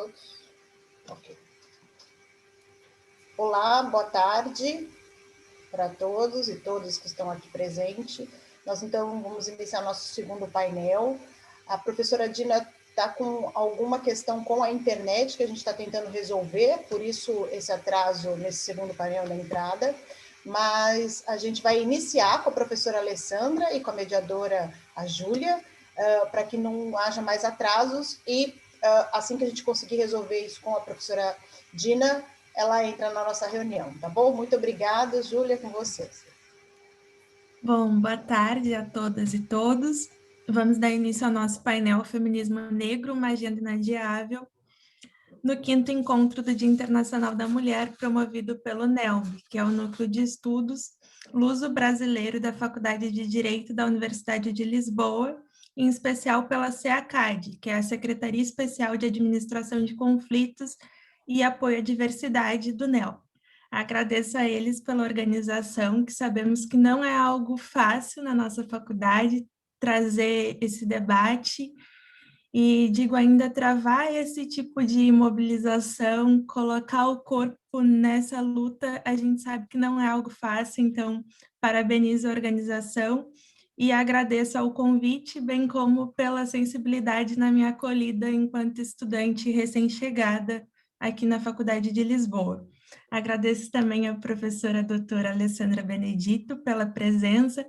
todos. Ok. Olá, boa tarde para todos e todas que estão aqui presentes. Nós, então, vamos iniciar nosso segundo painel. A professora Dina está com alguma questão com a internet que a gente está tentando resolver, por isso esse atraso nesse segundo painel da entrada. Mas a gente vai iniciar com a professora Alessandra e com a mediadora, a Júlia, para que não haja mais atrasos e assim que a gente conseguir resolver isso com a professora Dina, ela entra na nossa reunião, tá bom? Muito obrigada, Júlia, com vocês. Bom, boa tarde a todas e todos. Vamos dar início ao nosso painel Feminismo Negro, uma agenda inadiável, no 5º encontro do Dia Internacional da Mulher, promovido pelo NELB, que é o Núcleo de Estudos Luso-Brasileiro da Faculdade de Direito da Universidade de Lisboa, em especial pela SEACAD, que é a Secretaria Especial de Administração de Conflitos e Apoio à Diversidade do NELB. Agradeço a eles pela organização, que sabemos que não é algo fácil na nossa faculdade trazer esse debate e, digo ainda, travar esse tipo de mobilização, colocar o corpo nessa luta, a gente sabe que não é algo fácil, então parabenizo a organização e agradeço ao convite, bem como pela sensibilidade na minha acolhida enquanto estudante recém-chegada aqui na Faculdade de Lisboa. Agradeço também à professora doutora Alessandra Benedito pela presença,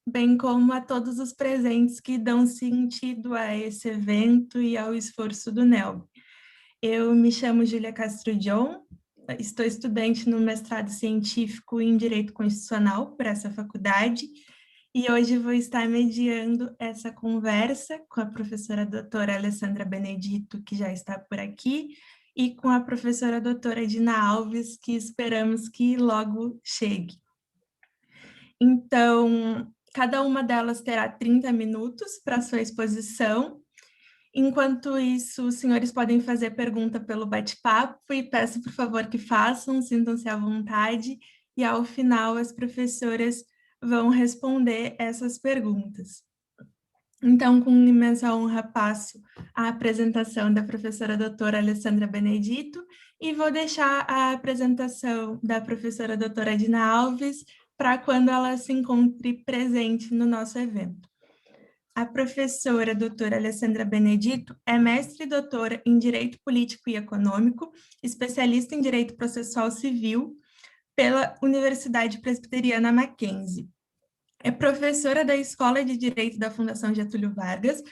bem como a todos os presentes que dão sentido a esse evento e ao esforço do NELB. Eu me chamo Júlia Castro John, estou estudante no mestrado científico em Direito Constitucional por essa faculdade, e hoje vou estar mediando essa conversa com a professora doutora Alessandra Benedito, que já está por aqui, e com a professora doutora Dina Alves, que esperamos que logo chegue. Então, cada uma delas terá 30 minutos para sua exposição. Enquanto isso, os senhores podem fazer pergunta pelo bate-papo e peço, por favor, que façam, sintam-se à vontade, e ao final as professoras vão responder essas perguntas. Então, com imensa honra, passo a apresentação da professora doutora Alessandra Benedito e vou deixar a apresentação da professora doutora Dina Alves para quando ela se encontre presente no nosso evento. A professora doutora Alessandra Benedito é mestre e doutora em Direito Político e Econômico, especialista em Direito Processual Civil pela Universidade Presbiteriana Mackenzie. É professora da Escola de Direito da Fundação Getúlio Vargas,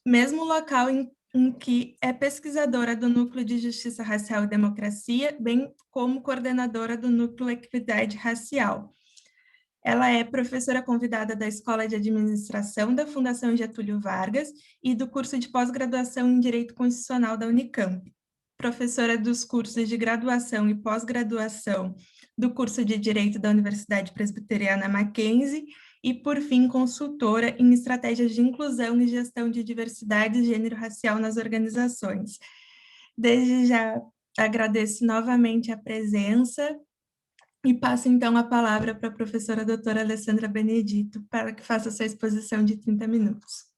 mesmo local em que é pesquisadora do Núcleo de Justiça Racial e Democracia, bem como coordenadora do Núcleo Equidade Racial. Ela é professora convidada da Escola de Administração da Fundação Getúlio Vargas e do curso de pós-graduação em Direito Constitucional da Unicamp. Professora dos cursos de graduação e pós-graduação do curso de Direito da Universidade Presbiteriana Mackenzie e, por fim, consultora em estratégias de inclusão e gestão de diversidade e gênero racial nas organizações. Desde já agradeço novamente a presença e passo, então, a palavra para a professora doutora Alessandra Benedito para que faça sua exposição de 30 minutos.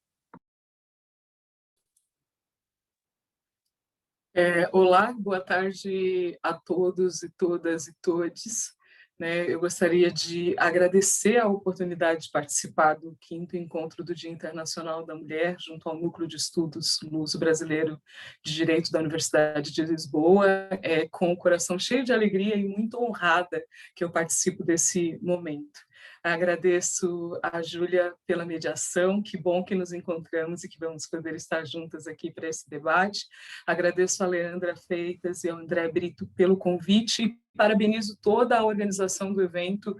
Olá, boa tarde a todos e todas e todes. Eu gostaria de agradecer a oportunidade de participar do 5º Encontro do Dia Internacional da Mulher, junto ao Núcleo de Estudos Luso-Brasileiro de Direito da Universidade de Lisboa, com o coração cheio de alegria e muito honrada que eu participo desse momento. Agradeço a Júlia pela mediação, que bom que nos encontramos e que vamos poder estar juntas aqui para esse debate. Agradeço a Leandra Freitas e ao André Brito pelo convite e parabenizo toda a organização do evento.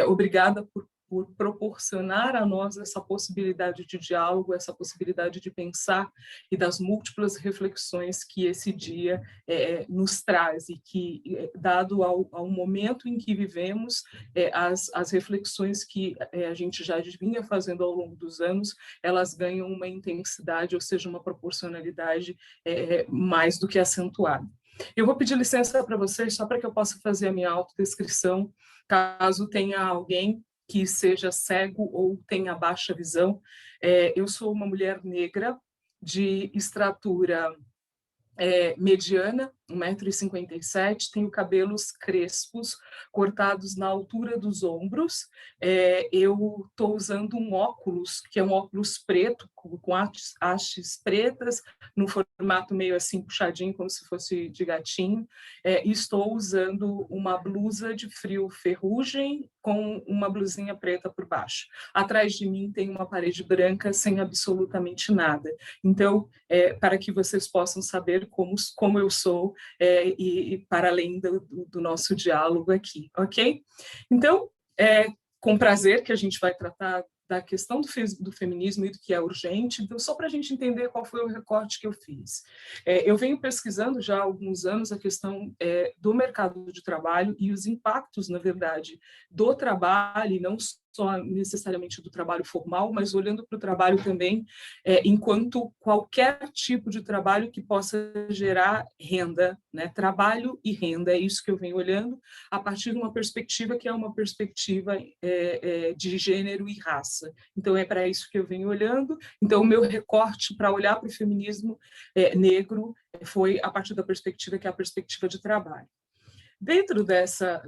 Obrigada por proporcionar a nós essa possibilidade de diálogo, essa possibilidade de pensar e das múltiplas reflexões que esse dia nos traz e que, dado ao momento em que vivemos, as reflexões que a gente já vinha fazendo ao longo dos anos, elas ganham uma intensidade, ou seja, uma proporcionalidade mais do que acentuada. Eu vou pedir licença para vocês, só para que eu possa fazer a minha autodescrição, caso tenha alguém que seja cego ou tenha baixa visão. Eu sou uma mulher negra de estratura mediana, 1,57 m, tenho cabelos crespos, cortados na altura dos ombros. Eu estou usando um óculos, que é um óculos preto, com hastes pretas, no formato meio assim puxadinho, como se fosse de gatinho. E estou usando uma blusa de frio ferrugem, com uma blusinha preta por baixo. Atrás de mim tem uma parede branca sem absolutamente nada. Então, para que vocês possam saber como eu sou, e para além do nosso diálogo aqui, ok? Então, com prazer que a gente vai tratar da questão do feminismo e do que é urgente, então, só para a gente entender qual foi o recorte que eu fiz. Eu venho pesquisando já há alguns anos a questão do mercado de trabalho e os impactos, na verdade, do trabalho, e não só necessariamente do trabalho formal, mas olhando para o trabalho também enquanto qualquer tipo de trabalho que possa gerar renda, né? Trabalho e renda, é isso que eu venho olhando a partir de uma perspectiva que é uma perspectiva de gênero e raça. Então, é para isso que eu venho olhando. Então, o meu recorte para olhar para o feminismo negro foi a partir da perspectiva que é a perspectiva de trabalho. Dentro dessa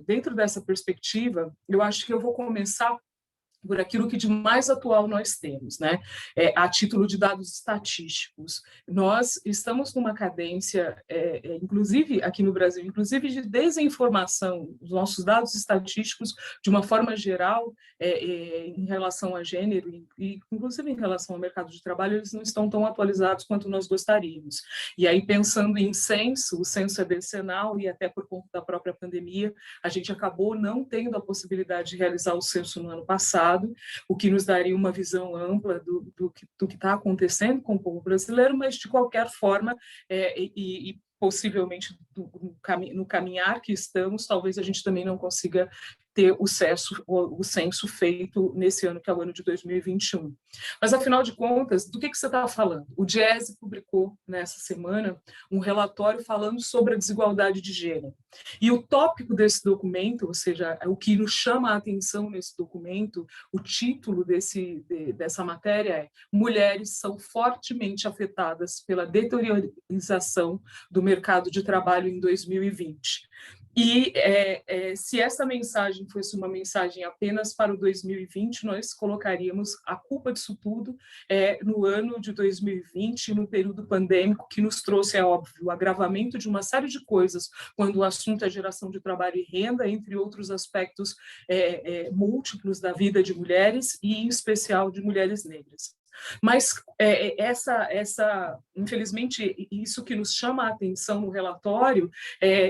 perspectiva, eu acho que eu vou começar por aquilo que de mais atual nós temos, né? A título de dados estatísticos. Nós estamos numa cadência, inclusive aqui no Brasil, inclusive de desinformação. Os nossos dados estatísticos, de uma forma geral, em relação a gênero e inclusive em relação ao mercado de trabalho, eles não estão tão atualizados quanto nós gostaríamos. E aí, pensando em censo, o censo é decenal e até por conta da própria pandemia, a gente acabou não tendo a possibilidade de realizar o censo no ano passado, o que nos daria uma visão ampla do que está acontecendo com o povo brasileiro, mas, de qualquer forma, e possivelmente no caminhar que estamos, talvez a gente também não consiga ter o censo feito nesse ano, que é o ano de 2021. Mas, afinal de contas, do que você está falando? O Diese publicou, nessa semana, um relatório falando sobre a desigualdade de gênero. E o tópico desse documento, ou seja, o que nos chama a atenção nesse documento, o título dessa matéria é: Mulheres são fortemente afetadas pela deteriorização do mercado de trabalho em 2020. E se essa mensagem fosse uma mensagem apenas para o 2020, nós colocaríamos a culpa disso tudo no ano de 2020, no período pandêmico, que nos trouxe, é óbvio, o agravamento de uma série de coisas, quando o assunto é geração de trabalho e renda, entre outros aspectos múltiplos da vida de mulheres, e em especial de mulheres negras. Mas infelizmente, isso que nos chama a atenção no relatório,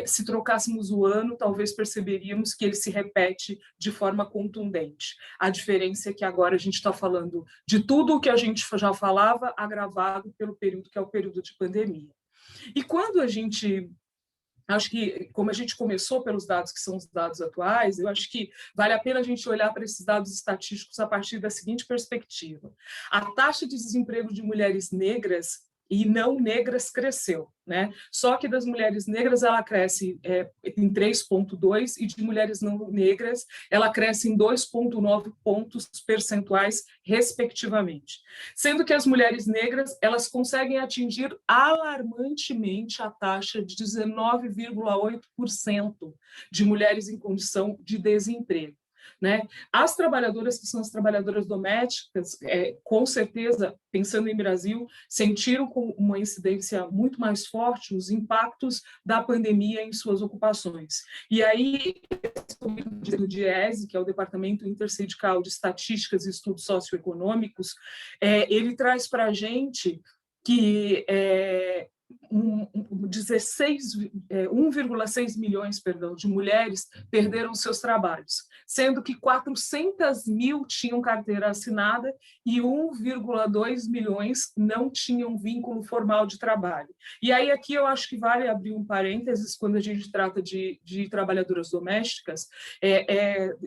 se trocássemos o ano, talvez perceberíamos que ele se repete de forma contundente. A diferença é que agora a gente está falando de tudo o que a gente já falava, agravado pelo período que é o período de pandemia. E quando a gente... Acho que, como a gente começou pelos dados que são os dados atuais, eu acho que vale a pena a gente olhar para esses dados estatísticos a partir da seguinte perspectiva. A taxa de desemprego de mulheres negras e não negras cresceu, né? Só que das mulheres negras ela cresce em 3,2 e de mulheres não negras ela cresce em 2,9 pontos percentuais, respectivamente. Sendo que as mulheres negras elas conseguem atingir alarmantemente a taxa de 19,8% de mulheres em condição de desemprego. Né? As trabalhadoras que são as trabalhadoras domésticas, com certeza, pensando em Brasil, sentiram com uma incidência muito mais forte os impactos da pandemia em suas ocupações. E aí, o Diese, que é o Departamento Intersindical de Estatísticas e Estudos Socioeconômicos, ele traz para a gente que 1,6 milhões de mulheres perderam seus trabalhos, sendo que 400 mil tinham carteira assinada e 1,2 milhões não tinham vínculo formal de trabalho. E aí aqui eu acho que vale abrir um parênteses quando a gente trata de trabalhadoras domésticas.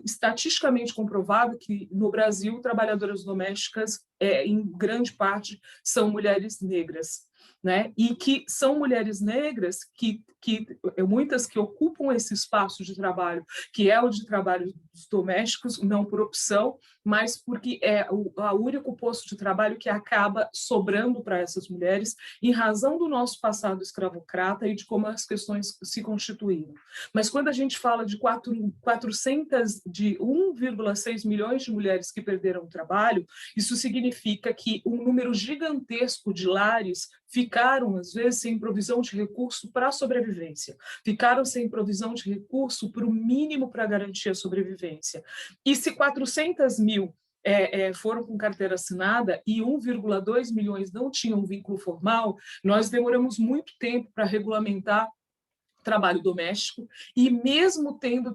Estatisticamente comprovado que no Brasil trabalhadoras domésticas em grande parte são mulheres negras. né? E que são mulheres negras que muitas que ocupam esse espaço de trabalho, que é o de trabalho dos domésticos, não por opção, mas porque é o único posto de trabalho que acaba sobrando para essas mulheres, em razão do nosso passado escravocrata e de como as questões se constituíram. Mas quando a gente fala de 1,6 milhões de mulheres que perderam o trabalho, isso significa que um número gigantesco de lares ficaram, às vezes, sem provisão de recurso para a sobrevivência, ficaram sem provisão de recurso para o mínimo para garantir a sobrevivência. E se 400 mil foram com carteira assinada e 1,2 milhões não tinham vínculo formal, nós demoramos muito tempo para regulamentar trabalho doméstico, e mesmo tendo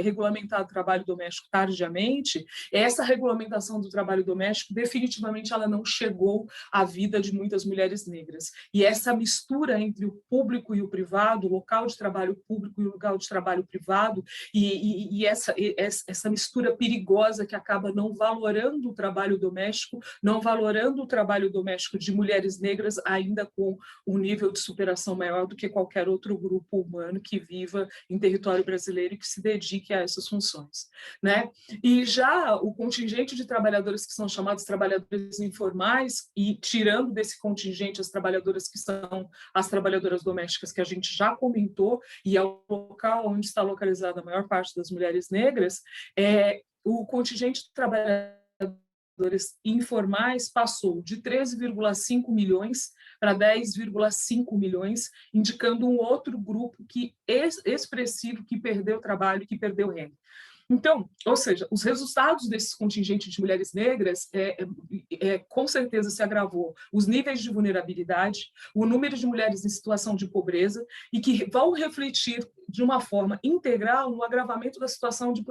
regulamentado o trabalho doméstico tardiamente, essa regulamentação do trabalho doméstico definitivamente ela não chegou à vida de muitas mulheres negras. E essa mistura entre o público e o privado, o local de trabalho público e o local de trabalho privado, e essa mistura perigosa que acaba não valorando o trabalho doméstico, não valorando o trabalho doméstico de mulheres negras, ainda com um nível de superação maior do que qualquer outro grupo humano que viva em território brasileiro e que se dedique a essas funções, né? E já o contingente de trabalhadoras que são chamadas trabalhadoras informais, e tirando desse contingente as trabalhadoras que são as trabalhadoras domésticas que a gente já comentou, e é o local onde está localizada a maior parte das mulheres negras, o contingente de trabalhadoras informais passou de 13,5 milhões para 10,5 milhões, indicando um outro grupo expressivo que perdeu trabalho, que perdeu renda. Então, ou seja, os resultados desse contingente de mulheres negras com certeza se agravou os níveis de vulnerabilidade, o número de mulheres em situação de pobreza, e que vão refletir de uma forma integral no agravamento da situação de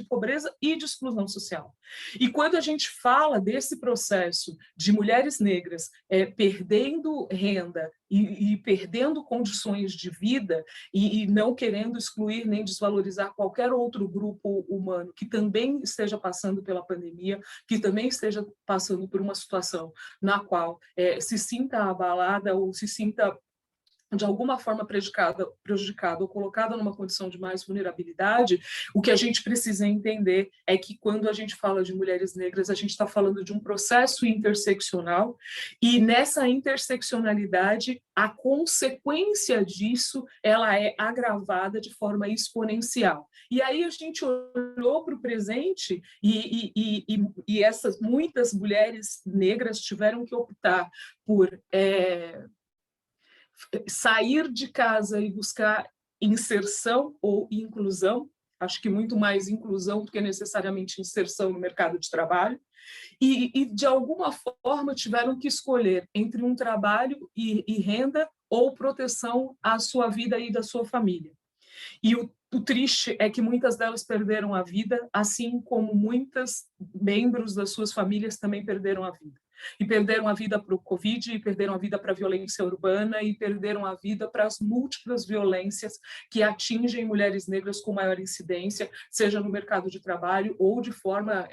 pobreza e de exclusão social. E quando a gente fala desse processo de mulheres negras perdendo renda e perdendo condições de vida e não querendo excluir nem desvalorizar qualquer outro grupo humano que também esteja passando pela pandemia, que também esteja passando por uma situação na qual se sinta abalada ou se sinta de alguma forma prejudicada ou colocada numa condição de mais vulnerabilidade, o que a gente precisa entender é que quando a gente fala de mulheres negras, a gente está falando de um processo interseccional, e nessa interseccionalidade, a consequência disso, ela é agravada de forma exponencial. E aí a gente olhou para o presente e essas muitas mulheres negras tiveram que optar por sair de casa e buscar inserção ou inclusão, acho que muito mais inclusão do que necessariamente inserção no mercado de trabalho, e de alguma forma tiveram que escolher entre um trabalho e renda ou proteção à sua vida e da sua família. E o triste é que muitas delas perderam a vida, assim como muitos membros das suas famílias também perderam a vida. E perderam a vida para o Covid, e perderam a vida para a violência urbana, e perderam a vida para as múltiplas violências que atingem mulheres negras com maior incidência, seja no mercado de trabalho ou de forma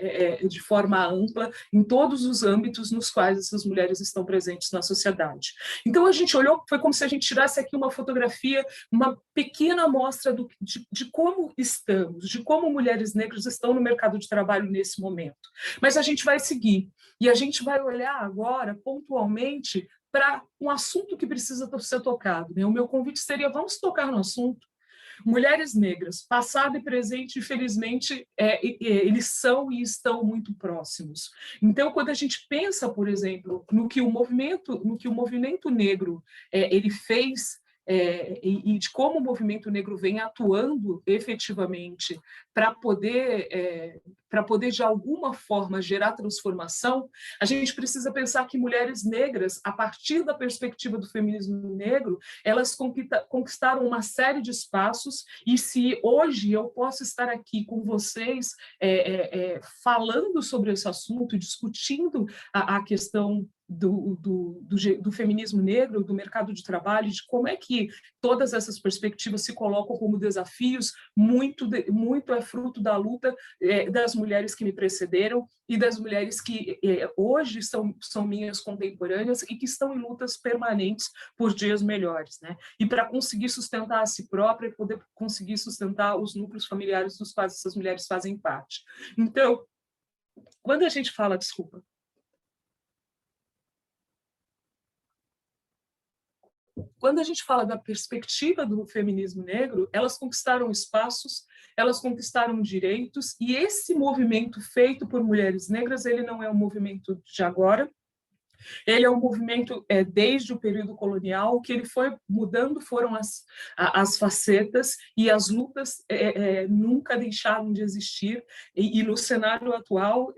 ampla, em todos os âmbitos nos quais essas mulheres estão presentes na sociedade. Então a gente olhou, foi como se a gente tirasse aqui uma fotografia, uma pequena amostra de como estamos, de como mulheres negras estão no mercado de trabalho nesse momento. Mas a gente vai seguir, e a gente vai olhar agora, pontualmente, para um assunto que precisa ser tocado. O meu convite seria, vamos tocar no assunto. Mulheres negras, passado e presente, infelizmente, eles são e estão muito próximos. Então, quando a gente pensa, por exemplo, no que o movimento negro ele fez, e de como o movimento negro vem atuando efetivamente para poder, de alguma forma, gerar transformação, a gente precisa pensar que mulheres negras, a partir da perspectiva do feminismo negro, elas conquistaram uma série de espaços, e se hoje eu posso estar aqui com vocês falando sobre esse assunto, discutindo a questão do feminismo negro, do mercado de trabalho, de como é que todas essas perspectivas se colocam como desafios, muito é fruto da luta das mulheres que me precederam e das mulheres que hoje são minhas contemporâneas e que estão em lutas permanentes por dias melhores, né? E para conseguir sustentar a si própria e poder conseguir sustentar os núcleos familiares dos quais essas mulheres fazem parte. Então, quando a gente fala, quando a gente fala da perspectiva do feminismo negro, elas conquistaram espaços, elas conquistaram direitos, e esse movimento feito por mulheres negras, ele não é um movimento de agora, ele é um movimento desde o período colonial, que ele foi mudando, foram as facetas, e as lutas nunca deixaram de existir, e no cenário atual,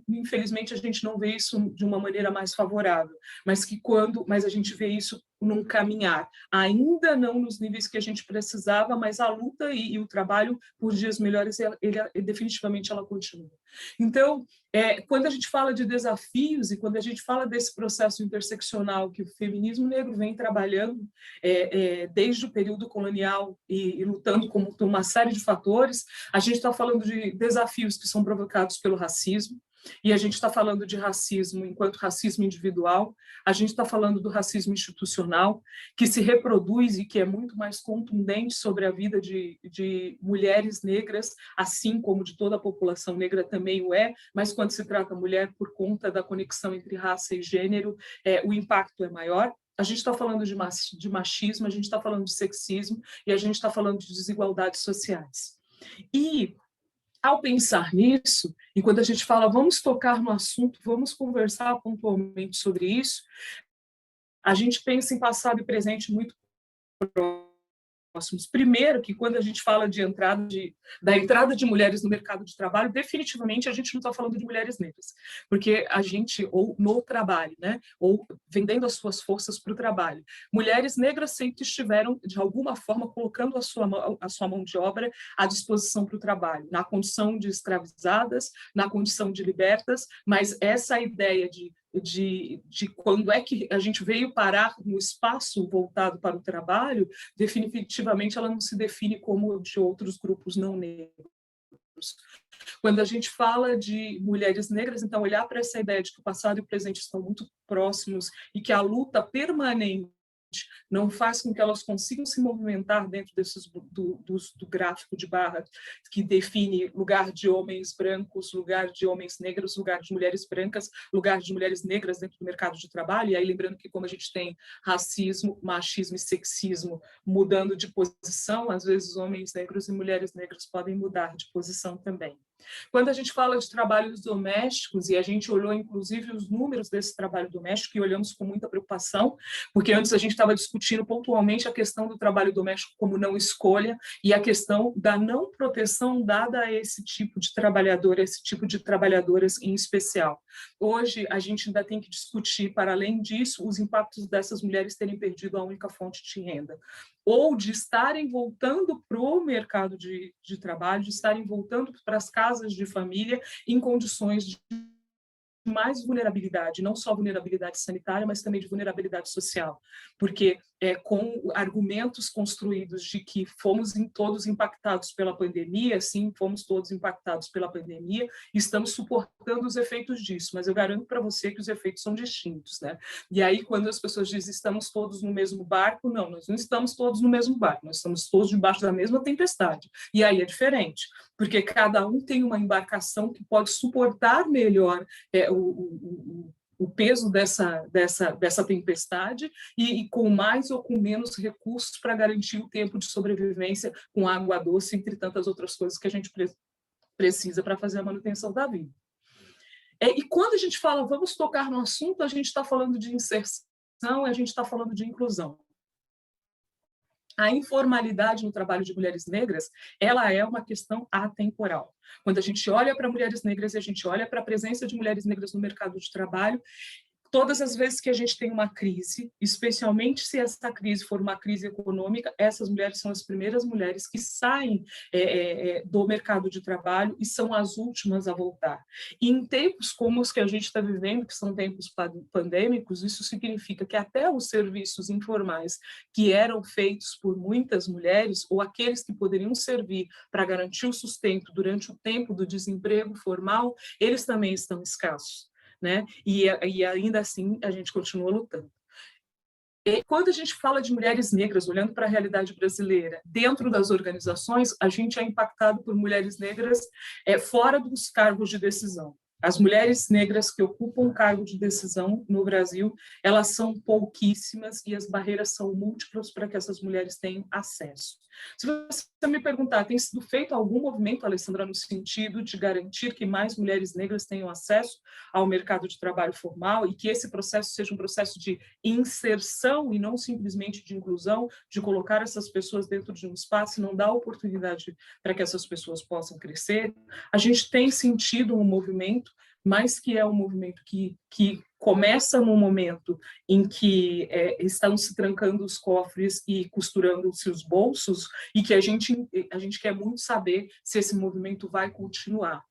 infelizmente, a gente não vê isso de uma maneira mais favorável, mas a gente vê isso num caminhar, ainda não nos níveis que a gente precisava, mas a luta e o trabalho por dias melhores, definitivamente ela continua. Então, quando a gente fala de desafios e quando a gente fala desse processo interseccional que o feminismo negro vem trabalhando desde o período colonial e lutando contra uma série de fatores, a gente está falando de desafios que são provocados pelo racismo, e a gente está falando de racismo enquanto racismo individual, a gente está falando do racismo institucional, que se reproduz e que é muito mais contundente sobre a vida de mulheres negras, assim como de toda a população negra também o é, mas quando se trata mulher, por conta da conexão entre raça e gênero, o impacto é maior. A gente está falando de machismo, a gente está falando de sexismo e a gente está falando de desigualdades sociais. E ao pensar nisso, e quando a gente fala, vamos tocar no assunto, vamos conversar pontualmente sobre isso, a gente pensa em passado e presente muito próximos. Primeiro, que quando a gente fala da entrada de mulheres no mercado de trabalho, definitivamente a gente não está falando de mulheres negras, porque a gente, ou no trabalho, né, ou vendendo as suas forças para o trabalho, mulheres negras sempre estiveram, de alguma forma, colocando a sua mão de obra à disposição para o trabalho, na condição de escravizadas, na condição de libertas, mas essa ideia de quando é que a gente veio parar no espaço voltado para o trabalho, definitivamente ela não se define como de outros grupos não negros. Quando a gente fala de mulheres negras, então olhar para essa ideia de que o passado e o presente estão muito próximos e que a luta permanente não faz com que elas consigam se movimentar dentro do gráfico de barra que define lugar de homens brancos, lugar de homens negros, lugar de mulheres brancas, lugar de mulheres negras dentro do mercado de trabalho. E aí lembrando que como a gente tem racismo, machismo e sexismo mudando de posição, às vezes homens negros e mulheres negras podem mudar de posição também. Quando a gente fala de trabalhos domésticos, e a gente olhou inclusive os números desse trabalho doméstico, e olhamos com muita preocupação, porque antes a gente estava discutindo pontualmente a questão do trabalho doméstico como não escolha, e a questão da não proteção dada a esse tipo de trabalhador, a esse tipo de trabalhadoras em especial. Hoje a gente ainda tem que discutir, para além disso, os impactos dessas mulheres terem perdido a única fonte de renda, ou de estarem voltando para o mercado de trabalho, de estarem voltando para as casas de família em condições de mais vulnerabilidade, não só vulnerabilidade sanitária, mas também de vulnerabilidade social, porque com argumentos construídos de que fomos todos impactados pela pandemia, sim, fomos todos impactados pela pandemia, e estamos suportando os efeitos disso, mas eu garanto para você que os efeitos são distintos, né? E aí, quando as pessoas dizem estamos todos no mesmo barco, não, nós não estamos todos no mesmo barco, nós estamos todos debaixo da mesma tempestade, e aí é diferente, porque cada um tem uma embarcação que pode suportar melhor o peso dessa tempestade e com mais ou com menos recursos para garantir o tempo de sobrevivência com água doce, entre tantas outras coisas que a gente precisa para fazer a manutenção da vida. E quando a gente fala, vamos tocar no assunto, a gente está falando de inserção, a gente está falando de inclusão. A informalidade no trabalho de mulheres negras, ela é uma questão atemporal. Quando a gente olha para mulheres negras e a gente olha para a presença de mulheres negras no mercado de trabalho, Todas as vezes que a gente tem uma crise, especialmente se essa crise for uma crise econômica, essas mulheres são as primeiras mulheres que saem do mercado de trabalho e são as últimas a voltar. E em tempos como os que a gente está vivendo, que são tempos pandêmicos, isso significa que até os serviços informais que eram feitos por muitas mulheres, ou aqueles que poderiam servir para garantir o sustento durante o tempo do desemprego formal, eles também estão escassos. Né? E ainda assim a gente continua lutando. E quando a gente fala de mulheres negras, olhando para a realidade brasileira, dentro das organizações, a gente é impactado por mulheres negras fora dos cargos de decisão. As mulheres negras que ocupam cargo de decisão no Brasil, elas são pouquíssimas e as barreiras são múltiplas para que essas mulheres tenham acesso. Se você me perguntar, tem sido feito algum movimento, Alessandra, no sentido de garantir que mais mulheres negras tenham acesso ao mercado de trabalho formal e que esse processo seja um processo de inserção e não simplesmente de inclusão, de colocar essas pessoas dentro de um espaço e não dar oportunidade para que essas pessoas possam crescer? A gente tem sentido um movimento, mas que é um movimento que começa no momento em que estão se trancando os cofres e costurando-se os bolsos, e que a gente quer muito saber se esse movimento vai continuar.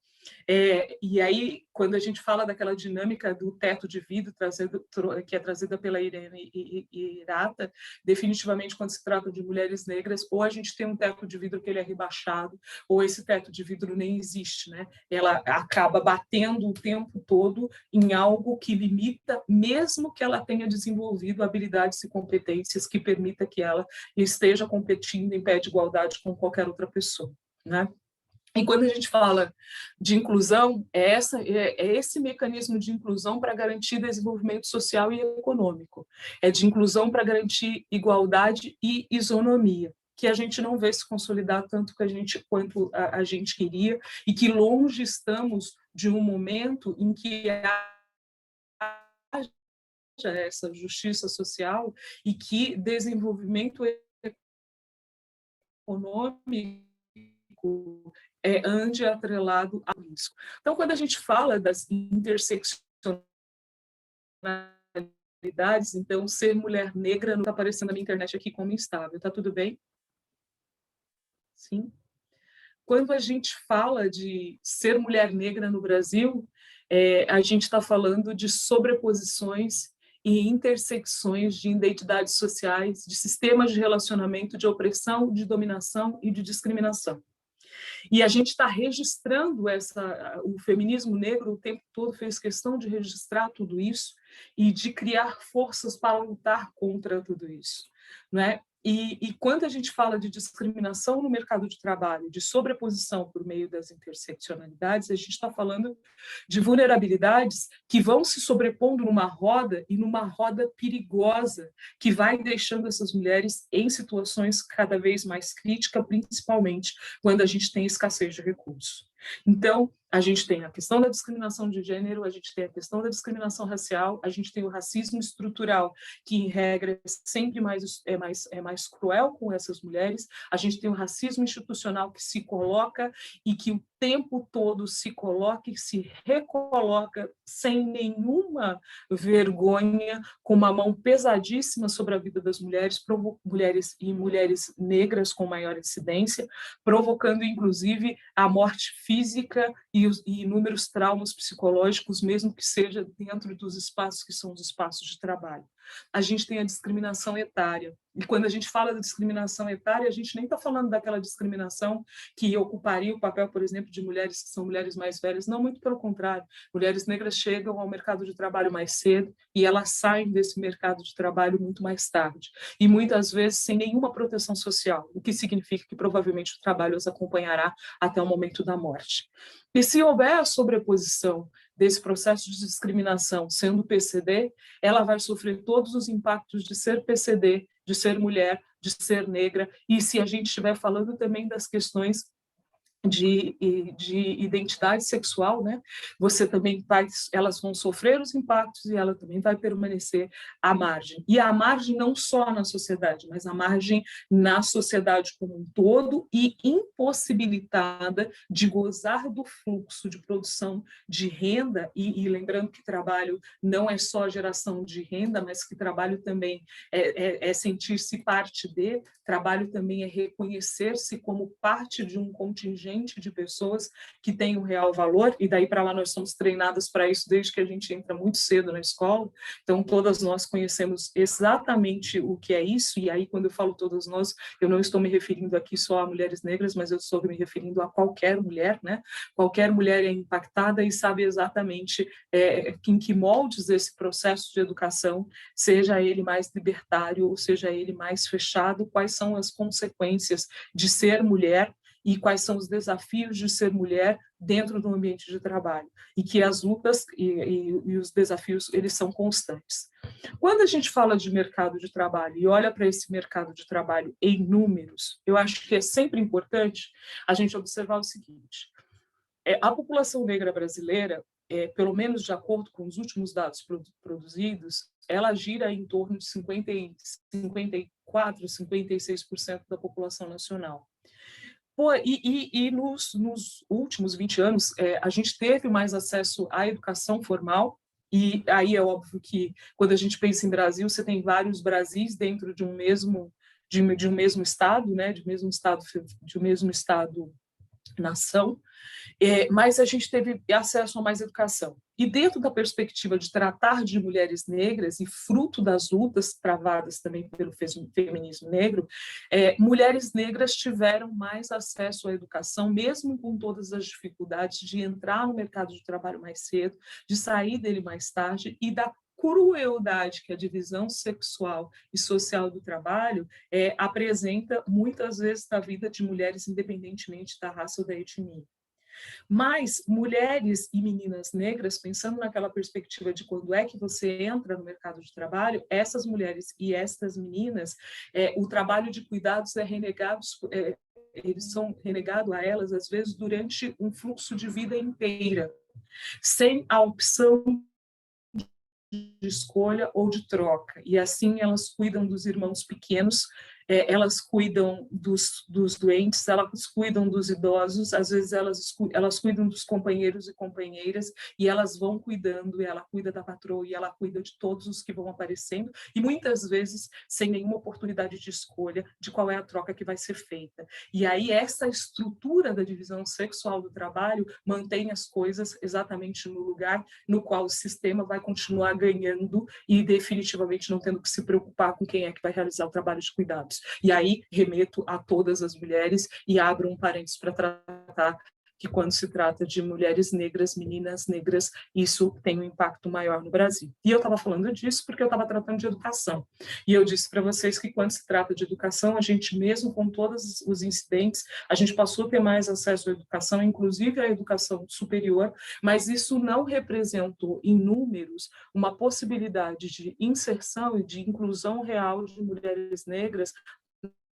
E aí, quando a gente fala daquela dinâmica do teto de vidro que é trazida pela Irene Hirata, definitivamente, quando se trata de mulheres negras, ou a gente tem um teto de vidro que ele é rebaixado, ou esse teto de vidro nem existe, né? Ela acaba batendo o tempo todo em algo que limita, mesmo que ela tenha desenvolvido habilidades e competências que permita que ela esteja competindo em pé de igualdade com qualquer outra pessoa, né? E quando a gente fala de inclusão, é esse mecanismo de inclusão para garantir desenvolvimento social e econômico. É de inclusão para garantir igualdade e isonomia, que a gente não vê se consolidar tanto quanto a gente queria, e que longe estamos de um momento em que haja essa justiça social e que desenvolvimento econômico ande atrelado ao risco. Então, quando a gente fala das interseccionalidades, então, ser mulher negra não está aparecendo na minha internet aqui como instável, tá tudo bem? Sim. Quando a gente fala de ser mulher negra no Brasil, a gente está falando de sobreposições e intersecções de identidades sociais, de sistemas de relacionamento, de opressão, de dominação e de discriminação. E a gente está registrando o feminismo negro o tempo todo fez questão de registrar tudo isso e de criar forças para lutar contra tudo isso, não é? E quando a gente fala de discriminação no mercado de trabalho, de sobreposição por meio das interseccionalidades, a gente está falando de vulnerabilidades que vão se sobrepondo numa roda, e numa roda perigosa, que vai deixando essas mulheres em situações cada vez mais críticas, principalmente quando a gente tem escassez de recursos. Então, a gente tem a questão da discriminação de gênero, a gente tem a questão da discriminação racial, a gente tem o racismo estrutural, que, em regra, é sempre mais cruel com essas mulheres, a gente tem o racismo institucional que se coloca e que o tempo todo se coloca e se recoloca sem nenhuma vergonha, com uma mão pesadíssima sobre a vida das mulheres, mulheres negras com maior incidência, provocando, inclusive, a morte física e inúmeros traumas psicológicos, mesmo que seja dentro dos espaços que são os espaços de trabalho. A gente tem a discriminação etária. E quando a gente fala de discriminação etária, a gente nem está falando daquela discriminação que ocuparia o papel, por exemplo, de mulheres que são mulheres mais velhas. Não, muito pelo contrário. Mulheres negras chegam ao mercado de trabalho mais cedo e elas saem desse mercado de trabalho muito mais tarde. E muitas vezes sem nenhuma proteção social, o que significa que provavelmente o trabalho as acompanhará até o momento da morte. E se houver a sobreposição desse processo de discriminação sendo PCD, ela vai sofrer todos os impactos de ser PCD, de ser mulher, de ser negra, e se a gente estiver falando também das questões de identidade sexual, né? Você também elas vão sofrer os impactos e ela também vai permanecer à margem. E à margem não só na sociedade, mas à margem na sociedade como um todo e impossibilitada de gozar do fluxo de produção de renda e lembrando que trabalho não é só geração de renda, mas que trabalho também é sentir-se parte de, trabalho também é reconhecer-se como parte de um contingente de pessoas que têm um real valor, e daí para lá nós somos treinadas para isso desde que a gente entra muito cedo na escola, então todas nós conhecemos exatamente o que é isso, e aí quando eu falo todas nós, eu não estou me referindo aqui só a mulheres negras, mas eu estou me referindo a qualquer mulher, né? Qualquer mulher é impactada e sabe exatamente em que moldes esse processo de educação, seja ele mais libertário ou seja ele mais fechado, quais são as consequências de ser mulher e quais são os desafios de ser mulher dentro do ambiente de trabalho, e que as lutas e os desafios, eles são constantes. Quando a gente fala de mercado de trabalho e olha para esse mercado de trabalho em números, eu acho que é sempre importante a gente observar o seguinte, a população negra brasileira, pelo menos de acordo com os últimos dados produzidos, ela gira em torno de 54, 56% da população nacional. E nos últimos 20 anos, a gente teve mais acesso à educação formal, e aí é óbvio que, quando a gente pensa em Brasil, você tem vários Brasis dentro de um mesmo estado, né, de um mesmo estado nação, mas a gente teve acesso a mais educação. E dentro da perspectiva de tratar de mulheres negras e fruto das lutas travadas também pelo feminismo negro, mulheres negras tiveram mais acesso à educação, mesmo com todas as dificuldades de entrar no mercado de trabalho mais cedo, de sair dele mais tarde e da crueldade que a divisão sexual e social do trabalho apresenta muitas vezes na vida de mulheres, independentemente da raça ou da etnia. Mas mulheres e meninas negras, pensando naquela perspectiva de quando é que você entra no mercado de trabalho, essas mulheres e estas meninas, o trabalho de cuidados é renegado, eles são renegados a elas, às vezes, durante um fluxo de vida inteira, sem a opção de escolha ou de troca. E assim elas cuidam dos irmãos pequenos, elas cuidam dos doentes, elas cuidam dos idosos, às vezes elas cuidam dos companheiros e companheiras, e elas vão cuidando, e ela cuida da patroa, e ela cuida de todos os que vão aparecendo, e muitas vezes sem nenhuma oportunidade de escolha de qual é a troca que vai ser feita. E aí essa estrutura da divisão sexual do trabalho mantém as coisas exatamente no lugar no qual o sistema vai continuar ganhando e definitivamente não tendo que se preocupar com quem é que vai realizar o trabalho de cuidados. E aí remeto a todas as mulheres e abro um parênteses para tratar que quando se trata de mulheres negras, meninas negras, isso tem um impacto maior no Brasil. E eu estava falando disso porque eu estava tratando de educação. E eu disse para vocês que quando se trata de educação, a gente mesmo com todos os incidentes, a gente passou a ter mais acesso à educação, inclusive à educação superior, mas isso não representou em números uma possibilidade de inserção e de inclusão real de mulheres negras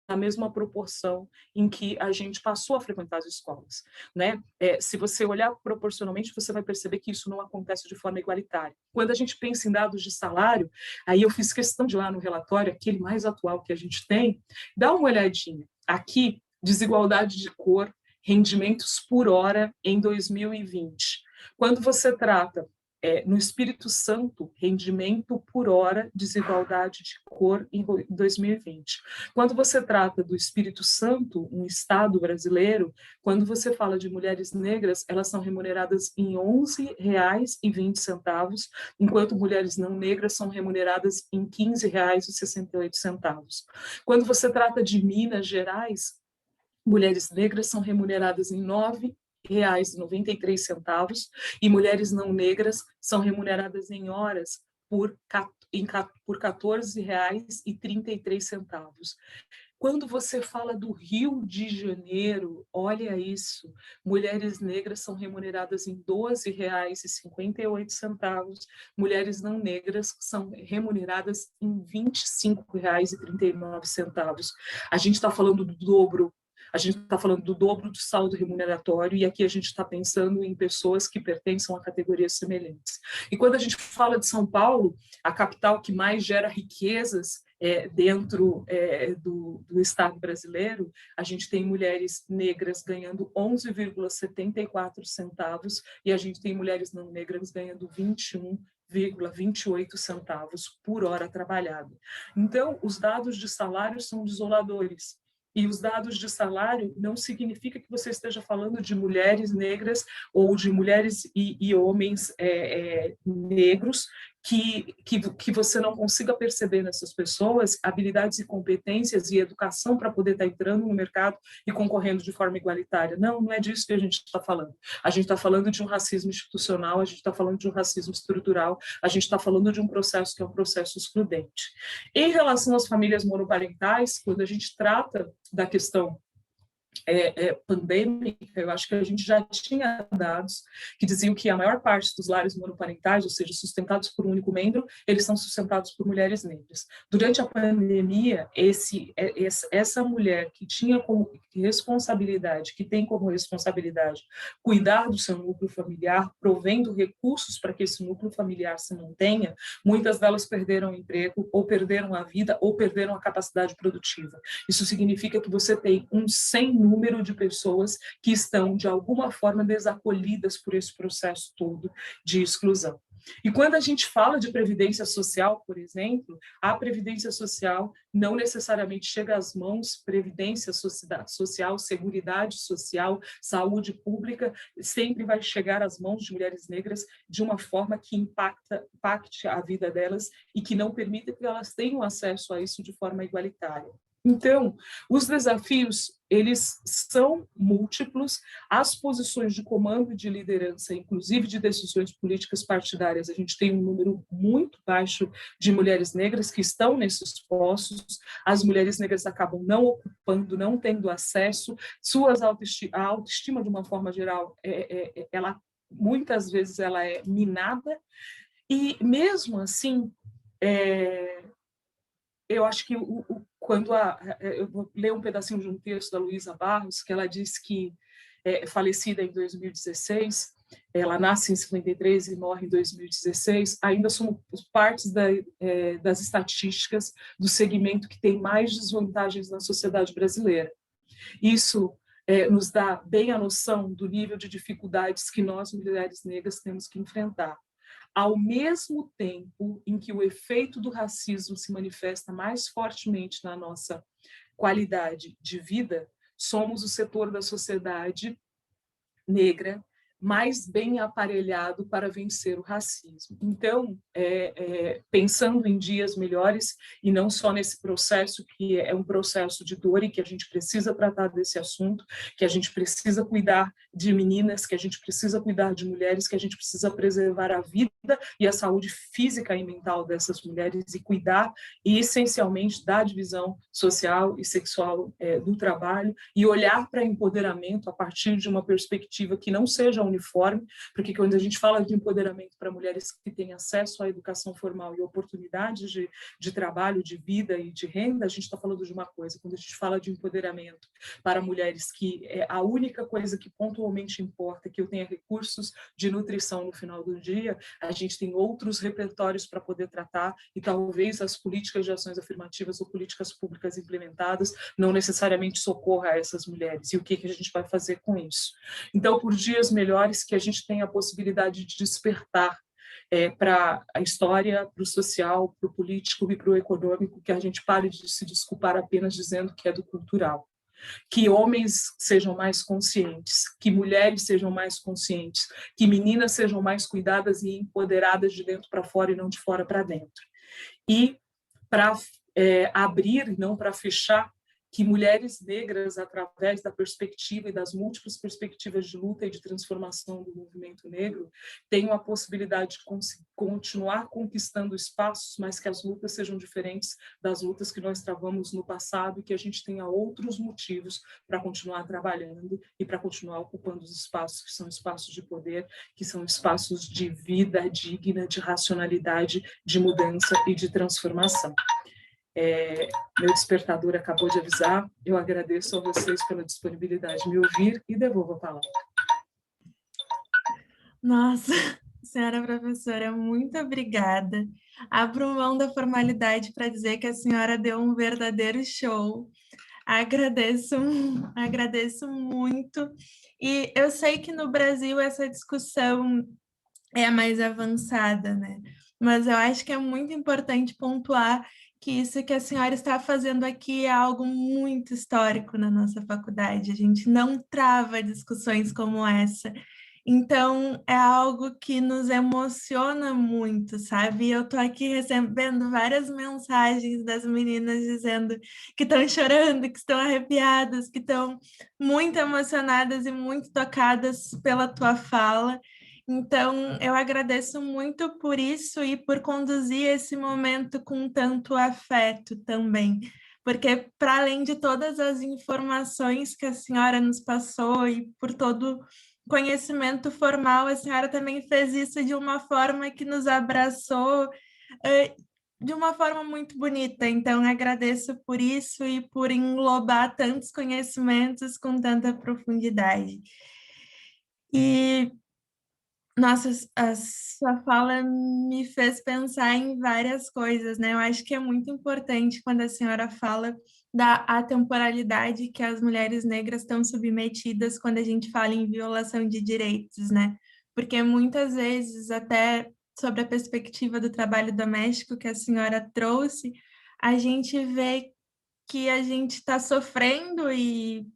na mesma proporção em que a gente passou a frequentar as escolas, né? Se você olhar proporcionalmente, você vai perceber que isso não acontece de forma igualitária. Quando a gente pensa em dados de salário, aí eu fiz questão de ir lá no relatório, aquele mais atual que a gente tem, dá uma olhadinha. Aqui, desigualdade de cor, rendimentos por hora em 2020. Quando você trata no Espírito Santo, rendimento por hora, desigualdade de cor em 2020. Quando você trata do Espírito Santo, um estado brasileiro, quando você fala de mulheres negras, elas são remuneradas em R$ 11,20, enquanto mulheres não negras são remuneradas em R$ 15,68. Quando você trata de Minas Gerais, mulheres negras são remuneradas em R$ 9,93 e mulheres não negras são remuneradas em horas por R$ 14,33. Quando você fala do Rio de Janeiro, olha isso, mulheres negras são remuneradas em R$ 12,58, mulheres não negras são remuneradas em R$ 25,39. A gente está falando do dobro. a gente está falando do dobro do saldo remuneratório, e aqui a gente está pensando em pessoas que pertencem a categorias semelhantes. E quando a gente fala de São Paulo, a capital que mais gera riquezas dentro do Estado brasileiro, a gente tem mulheres negras ganhando 11,74 centavos e a gente tem mulheres não negras ganhando 21,28 centavos por hora trabalhada. Então, os dados de salário são desoladores. E os dados de salário não significa que você esteja falando de mulheres negras ou de mulheres e homens negros que você não consiga perceber nessas pessoas habilidades e competências e educação para poder estar entrando no mercado e concorrendo de forma igualitária. Não é disso que a gente está falando. A gente está falando de um racismo institucional, a gente está falando de um racismo estrutural, a gente está falando de um processo que é um processo excludente. Em relação às famílias monoparentais, quando a gente trata da questão pandêmica, eu acho que a gente já tinha dados que diziam que a maior parte dos lares monoparentais, ou seja, sustentados por um único membro, eles são sustentados por mulheres negras. Durante a pandemia, essa mulher que tinha como responsabilidade, que tem como responsabilidade cuidar do seu núcleo familiar, provendo recursos para que esse núcleo familiar se mantenha, muitas delas perderam o emprego, ou perderam a vida, ou perderam a capacidade produtiva. Isso significa que você tem um sem número de pessoas que estão, de alguma forma, desacolhidas por esse processo todo de exclusão. E quando a gente fala de previdência social, por exemplo, a previdência social não necessariamente chega às mãos, previdência social, seguridade social, saúde pública, sempre vai chegar às mãos de mulheres negras de uma forma que impacte a vida delas e que não permita que elas tenham acesso a isso de forma igualitária. Então, os desafios, eles são múltiplos, as posições de comando e de liderança, inclusive de decisões políticas partidárias, a gente tem um número muito baixo de mulheres negras que estão nesses postos, as mulheres negras acabam não ocupando, não tendo acesso, a autoestima, de uma forma geral, ela, muitas vezes ela é minada, e mesmo assim, eu acho que eu vou ler um pedacinho de um texto da Luísa Barros, que ela diz que, falecida em 2016, ela nasce em 53 e morre em 2016, ainda somos partes das estatísticas do segmento que tem mais desvantagens na sociedade brasileira. Isso nos dá bem a noção do nível de dificuldades que nós, mulheres negras, temos que enfrentar. Ao mesmo tempo em que o efeito do racismo se manifesta mais fortemente na nossa qualidade de vida, somos o setor da sociedade negra mais bem aparelhado para vencer o racismo. Então, pensando em dias melhores, e não só nesse processo, que é um processo de dor e que a gente precisa tratar desse assunto, que a gente precisa cuidar de meninas, que a gente precisa cuidar de mulheres, que a gente precisa preservar a vida e a saúde física e mental dessas mulheres e cuidar, e essencialmente, da divisão social e sexual do trabalho, e olhar para empoderamento a partir de uma perspectiva que não seja uniforme, porque quando a gente fala de empoderamento para mulheres que têm acesso à educação formal e oportunidades de trabalho, de vida e de renda, a gente está falando de uma coisa. Quando a gente fala de empoderamento para mulheres, que a única coisa que pontualmente importa é que eu tenha recursos de nutrição no final do dia, a gente tem outros repertórios para poder tratar, e talvez as políticas de ações afirmativas ou políticas públicas implementadas não necessariamente socorram a essas mulheres. E o que a gente vai fazer com isso? Então, por dias melhores, que a gente tenha a possibilidade de despertar para a história, para o social, para o político e para o econômico, que a gente pare de se desculpar apenas dizendo que é do cultural. Que homens sejam mais conscientes, que mulheres sejam mais conscientes, que meninas sejam mais cuidadas e empoderadas de dentro para fora e não de fora para dentro. E para abrir e não para fechar, que mulheres negras, através da perspectiva e das múltiplas perspectivas de luta e de transformação do movimento negro, tenham a possibilidade de continuar conquistando espaços, mas que as lutas sejam diferentes das lutas que nós travamos no passado e que a gente tenha outros motivos para continuar trabalhando e para continuar ocupando os espaços que são espaços de poder, que são espaços de vida digna, de racionalidade, de mudança e de transformação. Meu despertador acabou de avisar. Eu agradeço a vocês pela disponibilidade de me ouvir e devolvo a palavra. Nossa, senhora professora, muito obrigada. Abro mão da formalidade para dizer que a senhora deu um verdadeiro show. Agradeço, agradeço muito. E eu sei que no Brasil essa discussão é a mais avançada, né? Mas eu acho que é muito importante pontuar que isso que a senhora está fazendo aqui é algo muito histórico na nossa faculdade. A gente não trava discussões como essa. Então, é algo que nos emociona muito, sabe? E eu tô aqui recebendo várias mensagens das meninas dizendo que estão chorando, que estão arrepiadas, que estão muito emocionadas e muito tocadas pela tua fala. Então, eu agradeço muito por isso e por conduzir esse momento com tanto afeto também, porque para além de todas as informações que a senhora nos passou e por todo conhecimento formal, a senhora também fez isso de uma forma que nos abraçou, de uma forma muito bonita. Então, agradeço por isso e por englobar tantos conhecimentos com tanta profundidade. E nossa, a sua fala me fez pensar em várias coisas, né? Eu acho que é muito importante quando a senhora fala da atemporalidade que as mulheres negras estão submetidas quando a gente fala em violação de direitos, né? Porque muitas vezes, até sobre a perspectiva do trabalho doméstico que a senhora trouxe, a gente vê que a gente está sofrendo e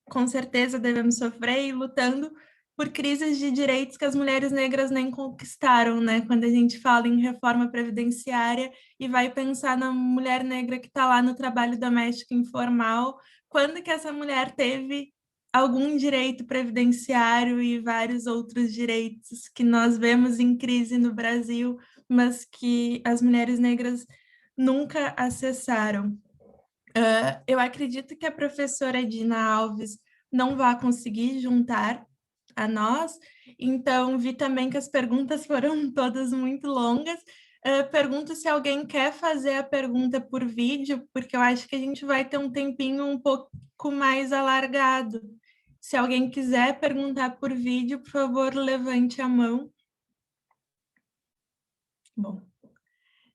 com certeza devemos sofrer e lutando por crises de direitos que as mulheres negras nem conquistaram, né? Quando a gente fala em reforma previdenciária e vai pensar na mulher negra que está lá no trabalho doméstico informal, quando que essa mulher teve algum direito previdenciário e vários outros direitos que nós vemos em crise no Brasil, mas que as mulheres negras nunca acessaram. Eu acredito que a professora Dina Alves não vai conseguir juntar a nós, então vi também que as perguntas foram todas muito longas. Pergunto se alguém quer fazer a pergunta por vídeo, porque eu acho que a gente vai ter um tempinho um pouco mais alargado. Se alguém quiser perguntar por vídeo, por favor, levante a mão. Bom,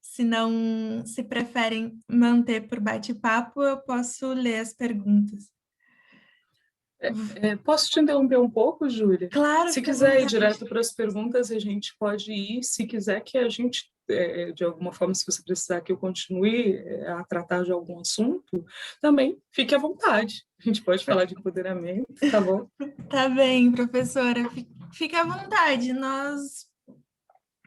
se não, se preferem manter por bate-papo, eu posso ler as perguntas. Posso te interromper um pouco, Júlia? Claro. Se quiser ir direto para as perguntas, a gente pode ir. Se quiser que a gente, de alguma forma, se você precisar que eu continue a tratar de algum assunto, também fique à vontade. A gente pode falar de empoderamento, tá bom? Tá bem, professora. Fique à vontade.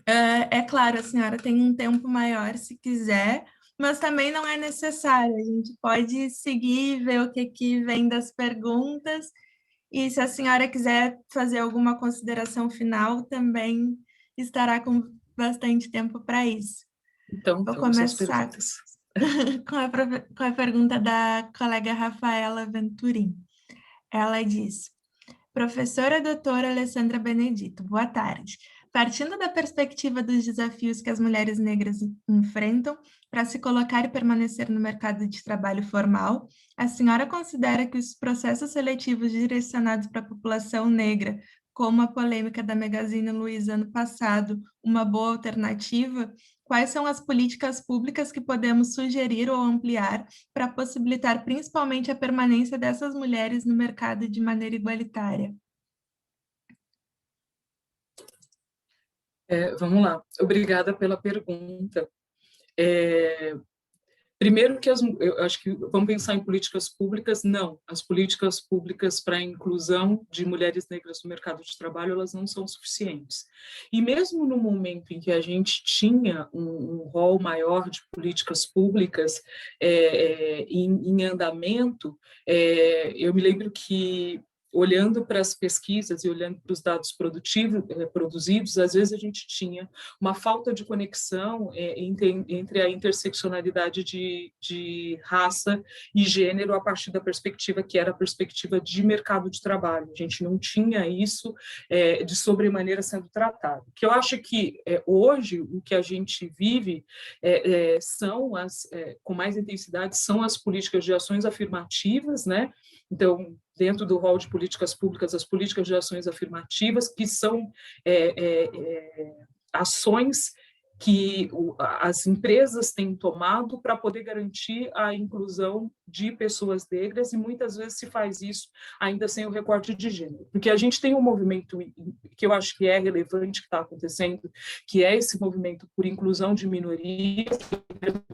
É claro, a senhora tem um tempo maior se quiser, mas também não é necessário. A gente pode seguir, ver o que vem das perguntas. E se a senhora quiser fazer alguma consideração final, também estará com bastante tempo para isso. Então, vou vamos às começar perguntas. com a pergunta da colega Rafaela Venturim. Ela diz: Professora doutora Alessandra Benedito, boa tarde. Partindo da perspectiva dos desafios que as mulheres negras enfrentam para se colocar e permanecer no mercado de trabalho formal, a senhora considera que os processos seletivos direcionados para a população negra, como a polêmica da Magazine Luiza ano passado, uma boa alternativa? Quais são as políticas públicas que podemos sugerir ou ampliar para possibilitar principalmente a permanência dessas mulheres no mercado de maneira igualitária? Vamos lá. Obrigada pela pergunta. Primeiro que eu acho que vamos pensar em políticas públicas, não. As políticas públicas para a inclusão de mulheres negras no mercado de trabalho, elas não são suficientes. E mesmo no momento em que a gente tinha um rol maior de políticas públicas em andamento, eu me lembro que olhando para as pesquisas e olhando para os dados produzidos, às vezes a gente tinha uma falta de conexão entre a interseccionalidade de raça e gênero a partir da perspectiva que era a perspectiva de mercado de trabalho. A gente não tinha isso de sobremaneira sendo tratado. Que eu acho que hoje o que a gente vive com mais intensidade são as políticas de ações afirmativas, né? Então, dentro do rol de políticas públicas, as políticas de ações afirmativas, que são ações que as empresas têm tomado para poder garantir a inclusão de pessoas negras, e muitas vezes se faz isso ainda sem o recorte de gênero. Porque a gente tem um movimento que eu acho que é relevante que está acontecendo, que é esse movimento por inclusão de minorias,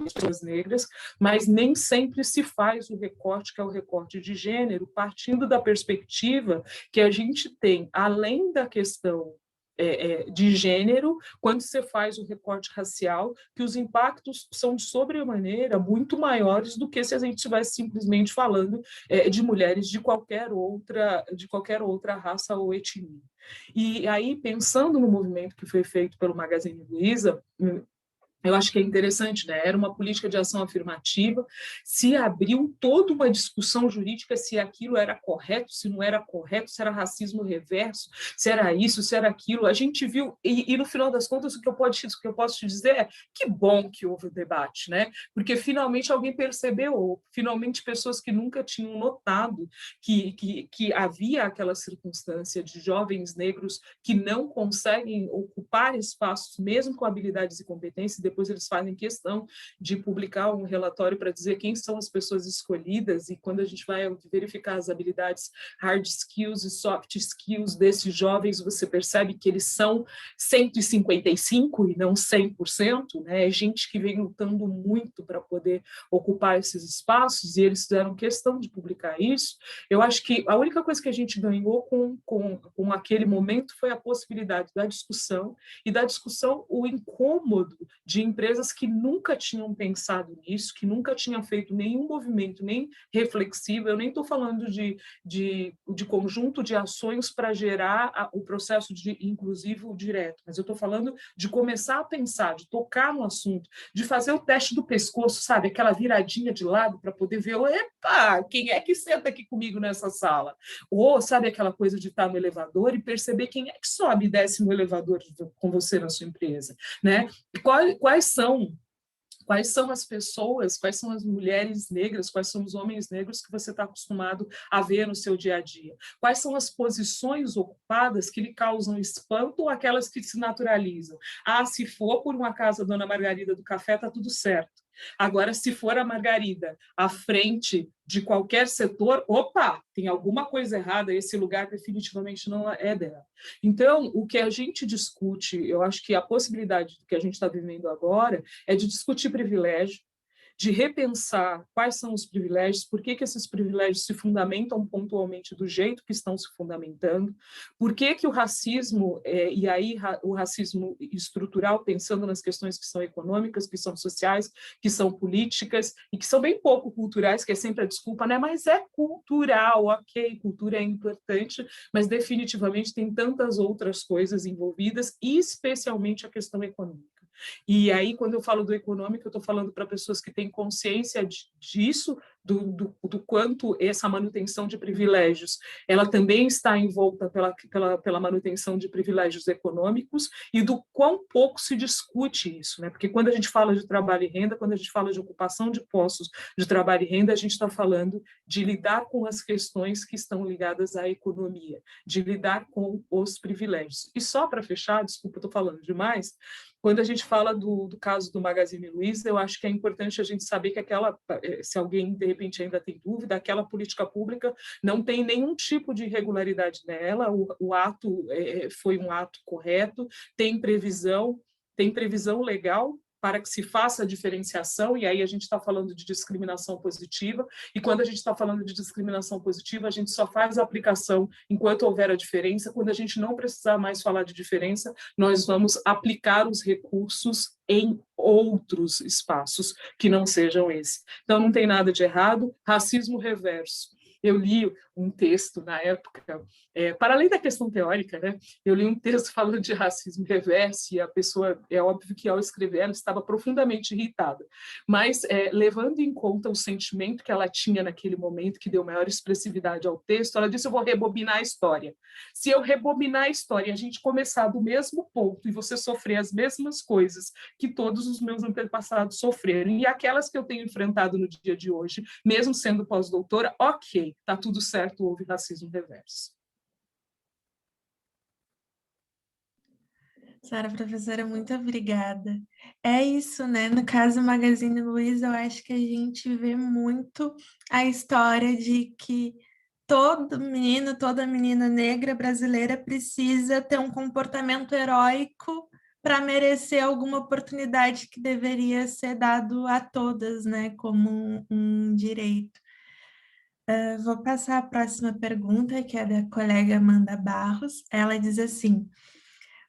pessoas negras, mas nem sempre se faz o recorte, que é o recorte de gênero, partindo da perspectiva que a gente tem, além da questão de gênero, quando você faz o recorte racial, que os impactos são de sobremaneira muito maiores do que se a gente estivesse simplesmente falando de mulheres de qualquer outra raça ou etnia. E aí, pensando no movimento que foi feito pelo Magazine Luiza, eu acho que é interessante, né? Era uma política de ação afirmativa, se abriu toda uma discussão jurídica se aquilo era correto, se não era correto, se era racismo reverso, se era isso, se era aquilo. A gente viu, e no final das contas, o que eu posso te dizer é que bom que houve o debate, né? Porque finalmente alguém percebeu, ou finalmente pessoas que nunca tinham notado que havia aquela circunstância de jovens negros que não conseguem ocupar espaços, mesmo com habilidades e competências. Depois eles fazem questão de publicar um relatório para dizer quem são as pessoas escolhidas, e quando a gente vai verificar as habilidades hard skills e soft skills desses jovens, você percebe que eles são 155 e não 100%, né? É gente que vem lutando muito para poder ocupar esses espaços, e eles fizeram questão de publicar isso. Eu acho que a única coisa que a gente ganhou com aquele momento foi a possibilidade da discussão, e da discussão o incômodo de empresas que nunca tinham pensado nisso, que nunca tinham feito nenhum movimento, nem reflexivo. Eu nem estou falando de conjunto de ações para gerar o processo de inclusivo direto, mas eu estou falando de começar a pensar, de tocar no assunto, de fazer o teste do pescoço, sabe? Aquela viradinha de lado para poder ver, epa, quem é que senta aqui comigo nessa sala? Ou, sabe, aquela coisa de estar no elevador e perceber quem é que sobe e desce no elevador com você na sua empresa, né? Quais são as pessoas, quais são as mulheres negras, quais são os homens negros que você está acostumado a ver no seu dia a dia? Quais são as posições ocupadas que lhe causam espanto ou aquelas que se naturalizam? Ah, se for por uma casa Dona Margarida do Café, está tudo certo. Agora, se for a Margarida à frente de qualquer setor, opa, tem alguma coisa errada, esse lugar definitivamente não é dela. Então, o que a gente discute, eu acho que a possibilidade que a gente está vivendo agora é de discutir privilégio, de repensar quais são os privilégios, por que esses privilégios se fundamentam pontualmente do jeito que estão se fundamentando, por que o racismo, e aí o racismo estrutural, pensando nas questões que são econômicas, que são sociais, que são políticas, e que são bem pouco culturais, que é sempre a desculpa, né? Mas é cultural, ok, cultura é importante, mas definitivamente tem tantas outras coisas envolvidas, e especialmente a questão econômica. E aí, quando eu falo do econômico, eu estou falando para pessoas que têm consciência disso, do quanto essa manutenção de privilégios, ela também está envolta pela manutenção de privilégios econômicos, e do quão pouco se discute isso, né? Porque quando a gente fala de trabalho e renda, quando a gente fala de ocupação de postos de trabalho e renda, a gente está falando de lidar com as questões que estão ligadas à economia, de lidar com os privilégios. E só para fechar, desculpa, estou falando demais, quando a gente fala do caso do Magazine Luiza, eu acho que é importante a gente saber que se alguém de repente ainda tem dúvida, aquela política pública não tem nenhum tipo de irregularidade nela, o ato foi um ato correto, tem previsão legal para que se faça a diferenciação, e aí a gente está falando de discriminação positiva, e quando a gente está falando de discriminação positiva, a gente só faz a aplicação enquanto houver a diferença. Quando a gente não precisar mais falar de diferença, nós vamos aplicar os recursos em outros espaços que não sejam esse. Então, não tem nada de errado. Racismo reverso. eu li um texto na época, para além da questão teórica, né, eu li um texto falando de racismo reverso, e a pessoa, é óbvio que ao escrever ela estava profundamente irritada, mas levando em conta o sentimento que ela tinha naquele momento, que deu maior expressividade ao texto, ela disse: eu vou rebobinar a história. Se eu rebobinar a história e a gente começar do mesmo ponto e você sofrer as mesmas coisas que todos os meus antepassados sofreram, e aquelas que eu tenho enfrentado no dia de hoje, mesmo sendo pós-doutora, ok, está tudo certo, houve racismo reverso. Sara, professora, muito obrigada. É isso, né? No caso Magazine Luiza, eu acho que a gente vê muito a história de que todo menino, toda menina negra brasileira precisa ter um comportamento heróico para merecer alguma oportunidade que deveria ser dado a todas, né? Como um direito. Vou passar a próxima pergunta, que é da colega Amanda Barros. Ela diz assim: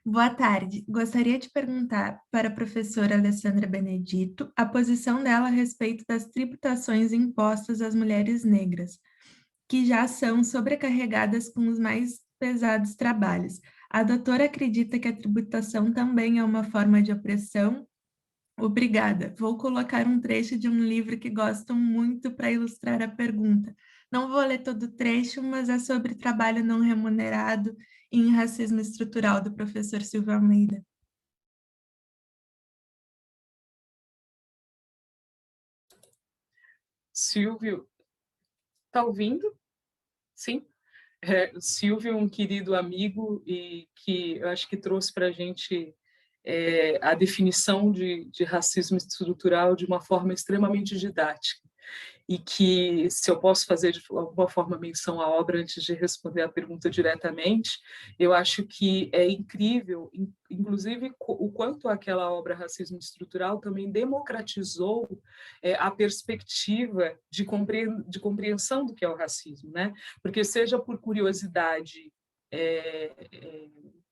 boa tarde. Gostaria de perguntar para a professora Alessandra Benedito a posição dela a respeito das tributações impostas às mulheres negras, que já são sobrecarregadas com os mais pesados trabalhos. A doutora acredita que a tributação também é uma forma de opressão? Obrigada. Vou colocar um trecho de um livro que gosto muito para ilustrar a pergunta. Não vou ler todo o trecho, mas é sobre trabalho não remunerado em racismo estrutural, do professor Silvio Almeida. Silvio, está ouvindo? Sim? Silvio, um querido amigo e que eu acho que trouxe para a gente a definição de racismo estrutural de uma forma extremamente didática. E que, se eu posso fazer de alguma forma menção à obra antes de responder a pergunta diretamente, eu acho que é incrível, inclusive, o quanto aquela obra Racismo Estrutural também democratizou a perspectiva de compreensão do que é o racismo, né? Porque seja por curiosidade,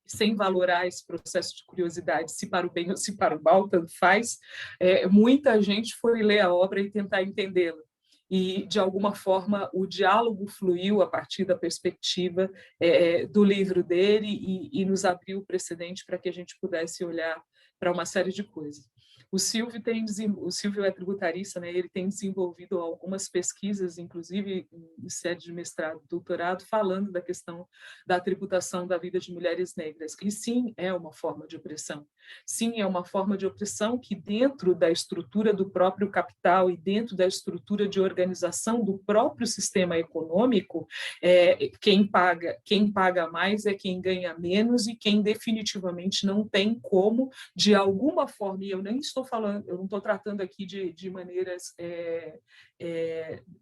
sem valorar esse processo de curiosidade, se para o bem ou se para o mal, tanto faz, muita gente foi ler a obra e tentar entendê-la. E, de alguma forma, o diálogo fluiu a partir da perspectiva do livro dele e nos abriu o precedente para que a gente pudesse olhar para uma série de coisas. O Silvio é tributarista, né? Ele tem desenvolvido algumas pesquisas, inclusive em sede de mestrado, doutorado, falando da questão da tributação da vida de mulheres negras. E sim, é uma forma de opressão. Sim, é uma forma de opressão que, dentro da estrutura do próprio capital e dentro da estrutura de organização do próprio sistema econômico, quem paga mais é quem ganha menos e quem definitivamente não tem como, de alguma forma, e eu nem estou falando, eu não estou tratando aqui de maneiras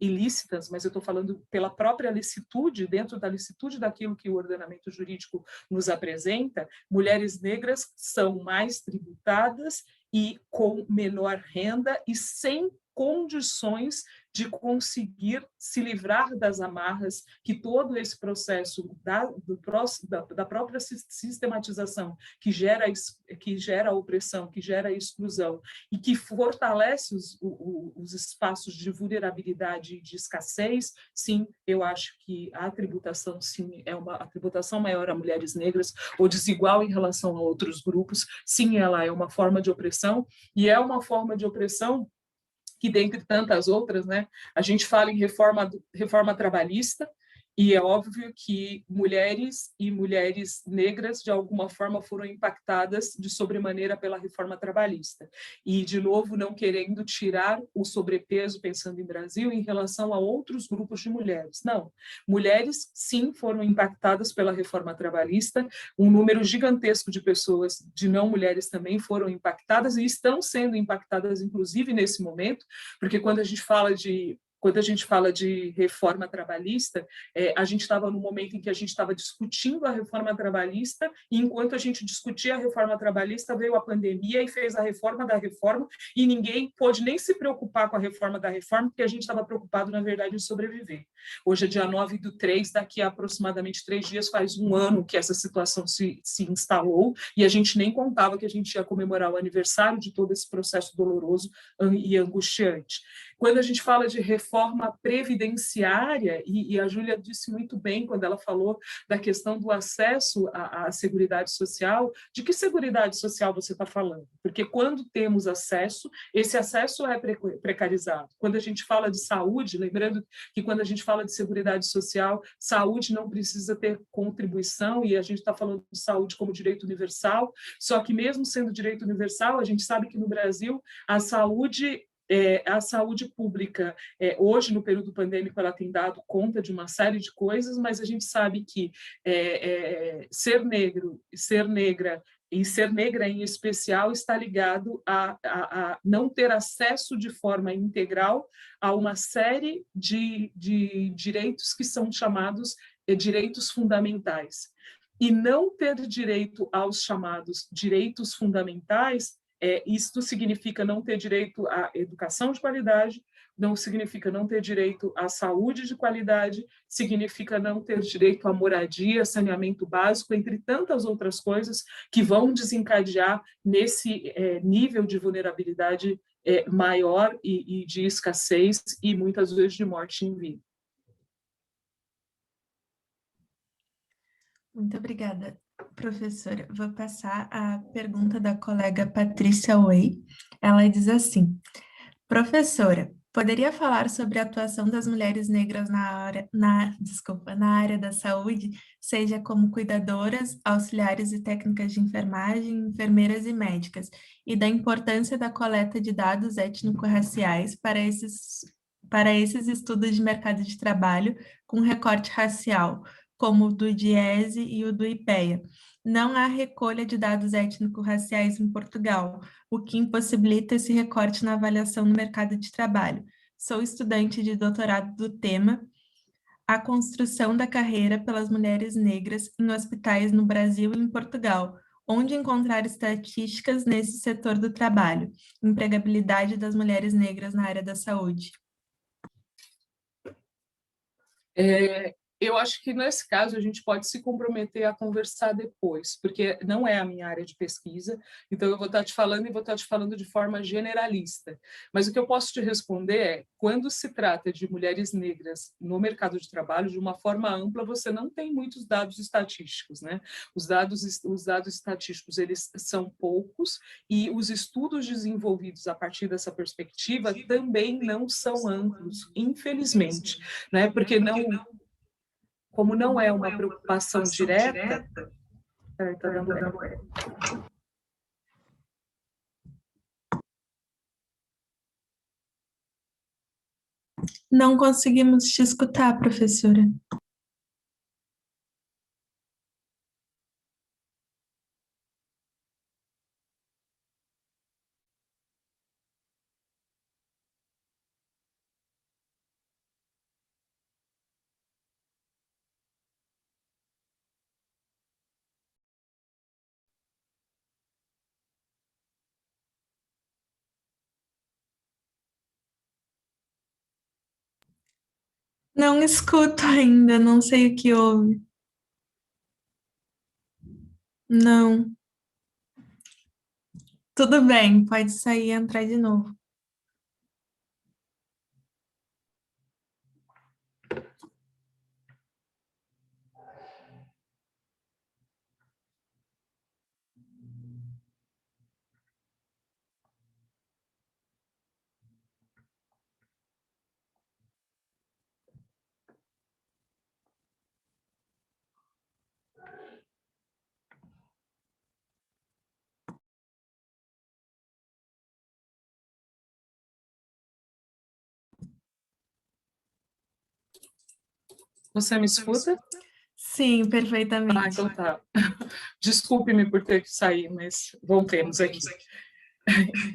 ilícitas, mas eu estou falando pela própria licitude, dentro da licitude daquilo que o ordenamento jurídico nos apresenta, mulheres negras são mais tributadas e com menor renda e sem condições de conseguir se livrar das amarras que todo esse processo da própria sistematização que gera a opressão, que gera a exclusão e que fortalece os espaços de vulnerabilidade e de escassez. Sim, eu acho que a tributação, sim, a tributação maior a mulheres negras ou desigual em relação a outros grupos, sim, ela é uma forma de opressão, e é uma forma de opressão que, dentre tantas outras, né, a gente fala em reforma trabalhista, e é óbvio que mulheres e mulheres negras, de alguma forma, foram impactadas de sobremaneira pela reforma trabalhista. E, de novo, não querendo tirar o sobrepeso, pensando em Brasil, em relação a outros grupos de mulheres. Não. Mulheres, sim, foram impactadas pela reforma trabalhista, um número gigantesco de pessoas, de não mulheres, também foram impactadas e estão sendo impactadas, inclusive, nesse momento, porque quando a gente fala de reforma trabalhista, a gente estava no momento em que a gente estava discutindo a reforma trabalhista, e enquanto a gente discutia a reforma trabalhista, veio a pandemia e fez a reforma da reforma, e ninguém pôde nem se preocupar com a reforma da reforma, porque a gente estava preocupado, na verdade, em sobreviver. Hoje é dia 9/3, daqui a aproximadamente 3 dias, faz um ano que essa situação se instalou, e a gente nem contava que a gente ia comemorar o aniversário de todo esse processo doloroso e angustiante. Quando a gente fala de reforma previdenciária, e a Júlia disse muito bem quando ela falou da questão do acesso à Seguridade Social, de que Seguridade Social você está falando? Porque quando temos acesso, esse acesso é precarizado. Quando a gente fala de saúde, lembrando que quando a gente fala de Seguridade Social, saúde não precisa ter contribuição, e a gente está falando de saúde como direito universal, só que mesmo sendo direito universal, a gente sabe que no Brasil a saúde pública, hoje, no período pandêmico, ela tem dado conta de uma série de coisas, mas a gente sabe que ser negro, ser negra, e ser negra em especial, está ligado a não ter acesso de forma integral a uma série de direitos que são chamados direitos fundamentais. E não ter direito aos chamados direitos fundamentais, isto significa não ter direito à educação de qualidade, não significa não ter direito à saúde de qualidade, significa não ter direito à moradia, saneamento básico, entre tantas outras coisas que vão desencadear nesse nível de vulnerabilidade maior e de escassez e muitas vezes de morte em vida. Muito obrigada, professora. Vou passar a pergunta da colega Patrícia Way. Ela diz assim: professora, poderia falar sobre a atuação das mulheres negras na área da saúde, seja como cuidadoras, auxiliares e técnicas de enfermagem, enfermeiras e médicas, e da importância da coleta de dados étnico-raciais para esses estudos de mercado de trabalho com recorte racial, como o do DIESE e o do IPEA. Não há recolha de dados étnico-raciais em Portugal, o que impossibilita esse recorte na avaliação no mercado de trabalho. Sou estudante de doutorado do tema A Construção da Carreira pelas Mulheres Negras em Hospitais no Brasil e em Portugal, onde encontrar estatísticas nesse setor do trabalho, empregabilidade das mulheres negras na área da saúde. Eu acho que, nesse caso, a gente pode se comprometer a conversar depois, porque não é a minha área de pesquisa, então eu vou estar te falando e vou estar te falando de forma generalista. Mas o que eu posso te responder é, quando se trata de mulheres negras no mercado de trabalho, de uma forma ampla, você não tem muitos dados estatísticos, né? Os dados estatísticos, eles são poucos, e os estudos desenvolvidos a partir dessa perspectiva também não são amplos, infelizmente, né? Porque como não é uma preocupação direta... Tá dando Não conseguimos te escutar, professora. Não escuto ainda, não sei o que houve. Não. Tudo bem, pode sair e entrar de novo. Você me escuta? Sim, perfeitamente. Então tá. Desculpe-me por ter que sair, mas voltemos aqui.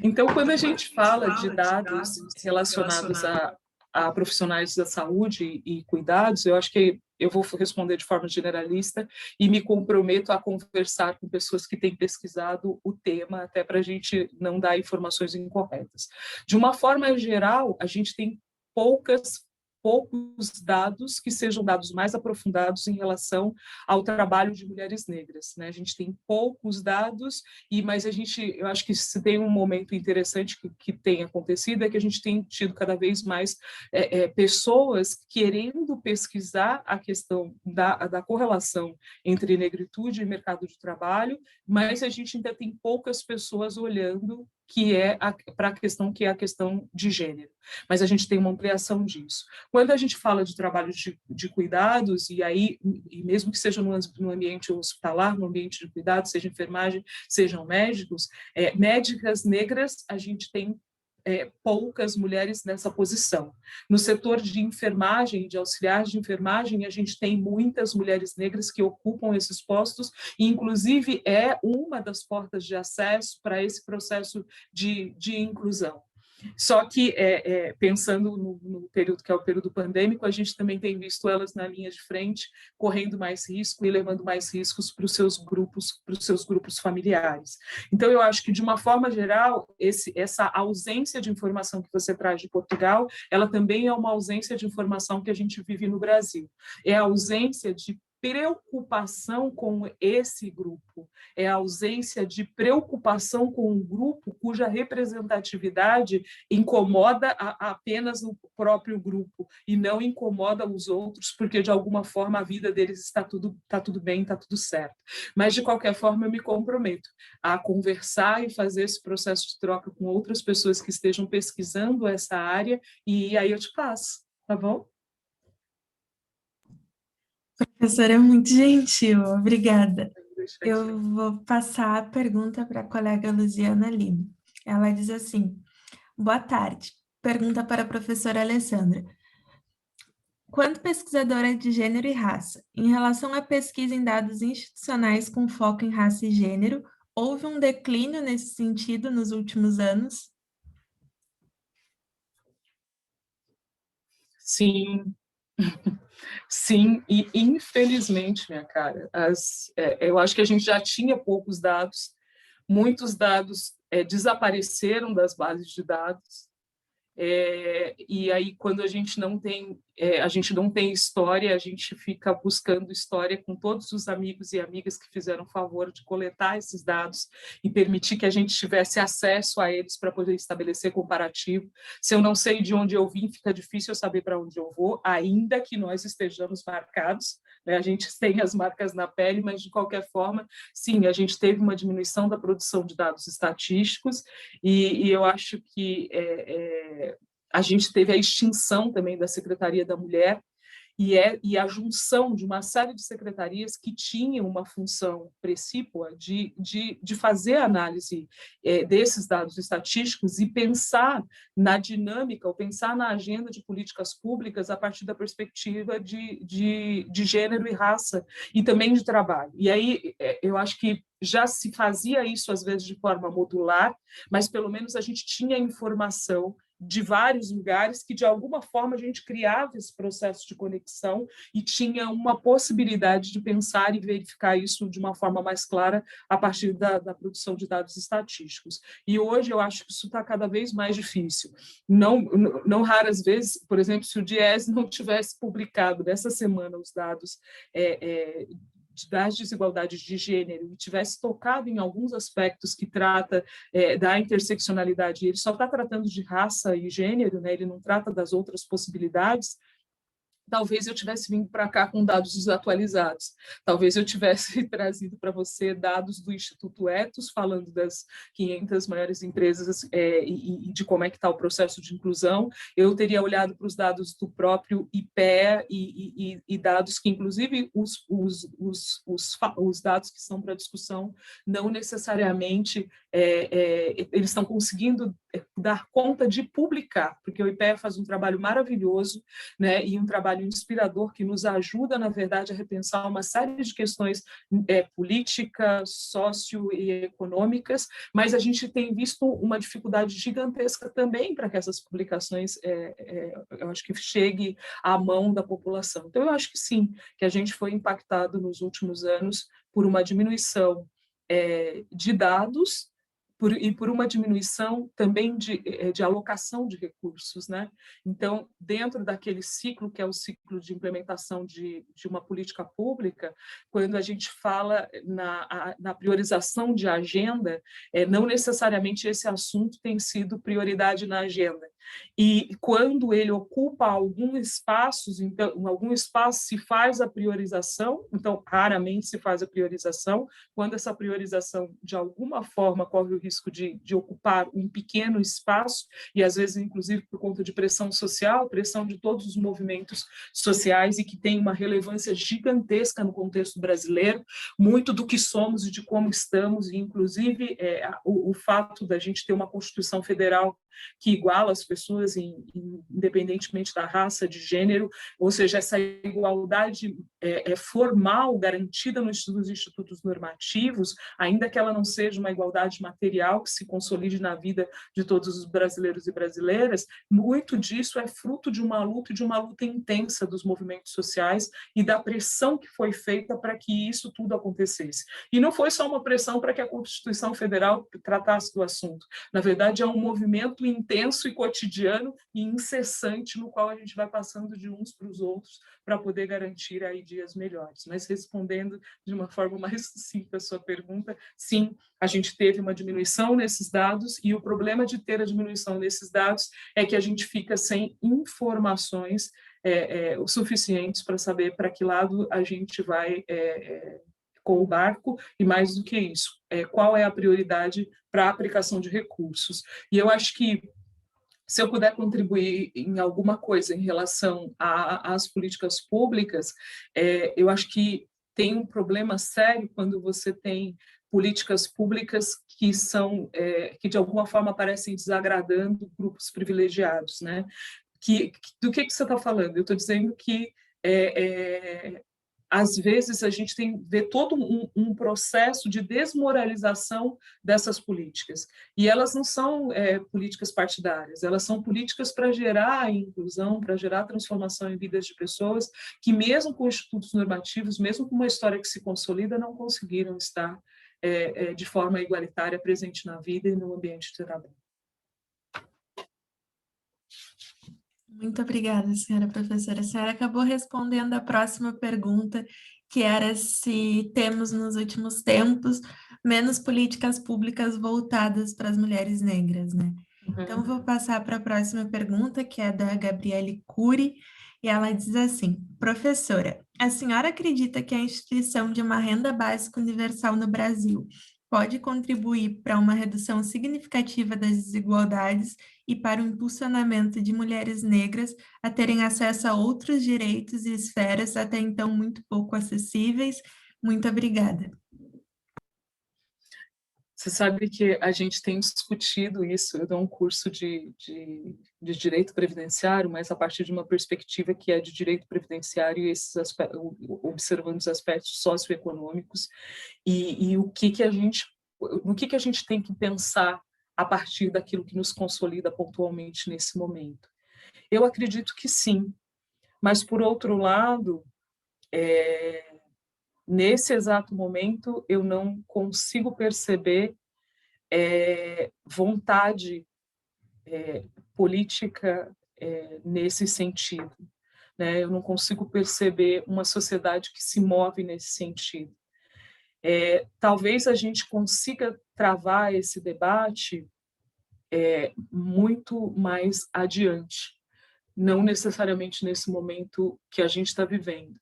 Então, quando a gente fala de dados relacionados a profissionais da saúde e cuidados, eu acho que eu vou responder de forma generalista e me comprometo a conversar com pessoas que têm pesquisado o tema, até para a gente não dar informações incorretas. De uma forma geral, a gente tem poucas poucos dados que sejam dados mais aprofundados em relação ao trabalho de mulheres negras, né? A gente tem poucos dados, mas eu acho que se tem um momento interessante que tem acontecido é que a gente tem tido cada vez mais pessoas querendo pesquisar a questão da correlação entre negritude e mercado de trabalho, mas a gente ainda tem poucas pessoas olhando para a questão que é a questão de gênero, mas a gente tem uma ampliação disso. Quando a gente fala de trabalho de cuidados, e mesmo que seja no ambiente hospitalar, no ambiente de cuidados, seja enfermagem, sejam médicos, médicas negras, a gente tem poucas mulheres nessa posição. No setor de enfermagem, de auxiliares de enfermagem, a gente tem muitas mulheres negras que ocupam esses postos, e inclusive é uma das portas de acesso para esse processo de inclusão. Só que, pensando no período que é o período pandêmico, a gente também tem visto elas na linha de frente, correndo mais risco e levando mais riscos para os seus grupos familiares. Então, eu acho que, de uma forma geral, essa ausência de informação que você traz de Portugal, ela também é uma ausência de informação que a gente vive no Brasil. É a ausência de preocupação com esse grupo, é a ausência de preocupação com um grupo cuja representatividade incomoda apenas o próprio grupo e não incomoda os outros, porque de alguma forma a vida deles está tudo bem, está tudo certo. Mas de qualquer forma eu me comprometo a conversar e fazer esse processo de troca com outras pessoas que estejam pesquisando essa área, e aí eu te passo, tá bom? Professora, é muito gentil, obrigada. Eu vou passar a pergunta para a colega Luziana Lima. Ela diz assim: boa tarde. Pergunta para a professora Alessandra. Quanto pesquisadora de gênero e raça, em relação à pesquisa em dados institucionais com foco em raça e gênero, houve um declínio nesse sentido nos últimos anos? Sim. Sim, e infelizmente, minha cara, eu acho que a gente já tinha poucos dados, muitos dados desapareceram das bases de dados, e aí quando a gente não tem história, a gente fica buscando história com todos os amigos e amigas que fizeram o favor de coletar esses dados e permitir que a gente tivesse acesso a eles para poder estabelecer comparativo. Se eu não sei de onde eu vim, fica difícil eu saber para onde eu vou, ainda que nós estejamos marcados, né? A gente tem as marcas na pele, mas de qualquer forma, sim, a gente teve uma diminuição da produção de dados estatísticos, e eu acho que a gente teve a extinção também da Secretaria da Mulher e a junção de uma série de secretarias que tinham uma função precípua de fazer a análise desses dados estatísticos e pensar na dinâmica, ou pensar na agenda de políticas públicas a partir da perspectiva de gênero e raça, e também de trabalho. E aí eu acho que já se fazia isso, às vezes, de forma modular, mas pelo menos a gente tinha informação de vários lugares que, de alguma forma, a gente criava esse processo de conexão e tinha uma possibilidade de pensar e verificar isso de uma forma mais clara a partir da produção de dados estatísticos. E hoje eu acho que isso está cada vez mais difícil. Não raras vezes, por exemplo, se o Diese não tivesse publicado nessa semana os dados das desigualdades de gênero e tivesse tocado em alguns aspectos que trata da interseccionalidade, ele só está tratando de raça e gênero, né? Ele não trata das outras possibilidades, talvez eu tivesse vindo para cá com dados desatualizados. Talvez eu tivesse trazido para você dados do Instituto Ethos, falando das 500 maiores empresas e de como é que está o processo de inclusão. Eu teria olhado para os dados do próprio IPEA e dados que, inclusive, os dados que são para discussão, não necessariamente eles estão conseguindo dar conta de publicar, porque o IPEA faz um trabalho maravilhoso, né, e um trabalho inspirador que nos ajuda, na verdade, a repensar uma série de questões políticas, socio e econômicas, mas a gente tem visto uma dificuldade gigantesca também para que essas publicações, eu acho que chegue à mão da população. Então, eu acho que sim, que a gente foi impactado nos últimos anos por uma diminuição de dados, por uma diminuição também de alocação de recursos, né? Então, dentro daquele ciclo, que é o ciclo de implementação de uma política pública, quando a gente fala na priorização de agenda, não necessariamente esse assunto tem sido prioridade na agenda. E quando ele ocupa algum espaço, então, em algum espaço se faz a priorização, então, raramente se faz a priorização, quando essa priorização, de alguma forma, corre o risco de ocupar um pequeno espaço, e às vezes, inclusive, por conta de pressão social, pressão de todos os movimentos sociais, e que tem uma relevância gigantesca no contexto brasileiro, muito do que somos e de como estamos, e, inclusive, o fato da gente ter uma Constituição Federal que iguala as pessoas, independentemente da raça, de gênero, ou seja, essa igualdade formal garantida nos institutos normativos, ainda que ela não seja uma igualdade material que se consolide na vida de todos os brasileiros e brasileiras, muito disso é fruto de uma luta e de uma luta intensa dos movimentos sociais e da pressão que foi feita para que isso tudo acontecesse. E não foi só uma pressão para que a Constituição Federal tratasse do assunto. Na verdade, é um movimento intenso e cotidiano e incessante no qual a gente vai passando de uns para os outros para poder garantir aí dias melhores. Mas respondendo de uma forma mais sucinta a sua pergunta, sim, a gente teve uma diminuição nesses dados, e o problema de ter a diminuição nesses dados é que a gente fica sem informações o suficientes para saber para que lado a gente vai com o barco, e mais do que isso, qual é a prioridade para a aplicação de recursos. E eu acho que, se eu puder contribuir em alguma coisa em relação às políticas públicas, eu acho que tem um problema sério quando você tem políticas públicas que de alguma forma parecem desagradando grupos privilegiados, né? Do que você está falando? Eu estou dizendo que às vezes a gente vê todo um processo de desmoralização dessas políticas. E elas não são políticas partidárias, elas são políticas para gerar inclusão, para gerar transformação em vidas de pessoas que, mesmo com institutos normativos, mesmo com uma história que se consolida, não conseguiram estar de forma igualitária presente na vida e no ambiente de trabalho. Muito obrigada, senhora professora. A senhora acabou respondendo a próxima pergunta, que era se temos, nos últimos tempos, menos políticas públicas voltadas para as mulheres negras, né? Uhum. Então, vou passar para a próxima pergunta, que é da Gabriele Cury, e ela diz assim: professora, a senhora acredita que a instituição de uma renda básica universal no Brasil pode contribuir para uma redução significativa das desigualdades e para o impulsionamento de mulheres negras a terem acesso a outros direitos e esferas até então muito pouco acessíveis? Muito obrigada. Você sabe que a gente tem discutido isso. Eu dou um curso de direito previdenciário, mas a partir de uma perspectiva que é de direito previdenciário e observando os aspectos socioeconômicos e no que a gente tem que pensar a partir daquilo que nos consolida pontualmente nesse momento. Eu acredito que sim, mas, por outro lado, nesse exato momento, eu não consigo perceber vontade política nesse sentido, né? Eu não consigo perceber uma sociedade que se move nesse sentido. Talvez a gente consiga travar esse debate muito mais adiante, não necessariamente nesse momento que a gente está vivendo,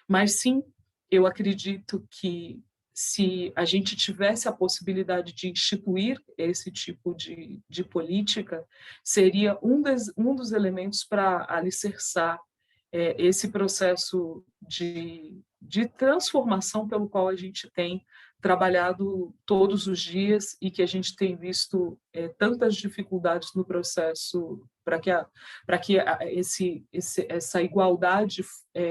mas sim, eu acredito que, se a gente tivesse a possibilidade de instituir esse tipo de política, seria um dos elementos para alicerçar esse processo de transformação pelo qual a gente tem trabalhado todos os dias e que a gente tem visto tantas dificuldades no processo para que essa igualdade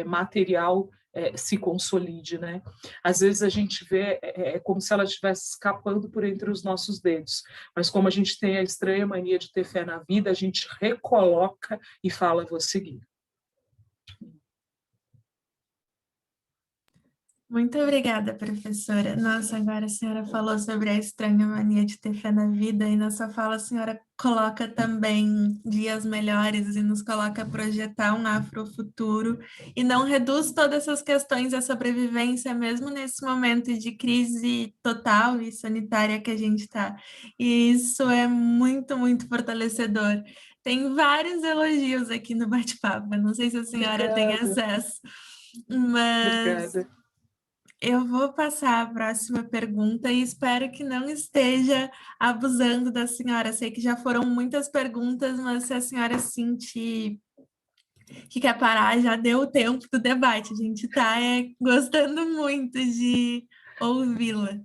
material se consolide, né? Às vezes a gente vê como se ela estivesse escapando por entre os nossos dedos, mas como a gente tem a estranha mania de ter fé na vida, a gente recoloca e fala: vou seguir. Muito obrigada, professora. Nossa, agora a senhora falou sobre a estranha mania de ter fé na vida, e na sua fala a senhora coloca também dias melhores e nos coloca a projetar um afrofuturo e não reduz todas essas questões à sobrevivência, mesmo nesse momento de crise total e sanitária que a gente está. E isso é muito, muito fortalecedor. Tem vários elogios aqui no bate-papo, não sei se a senhora tem acesso, mas... Obrigada. Eu vou passar a próxima pergunta e espero que não esteja abusando da senhora. Sei que já foram muitas perguntas, mas se a senhora sentir que quer parar, já deu o tempo do debate. A gente está gostando muito de ouvi-la.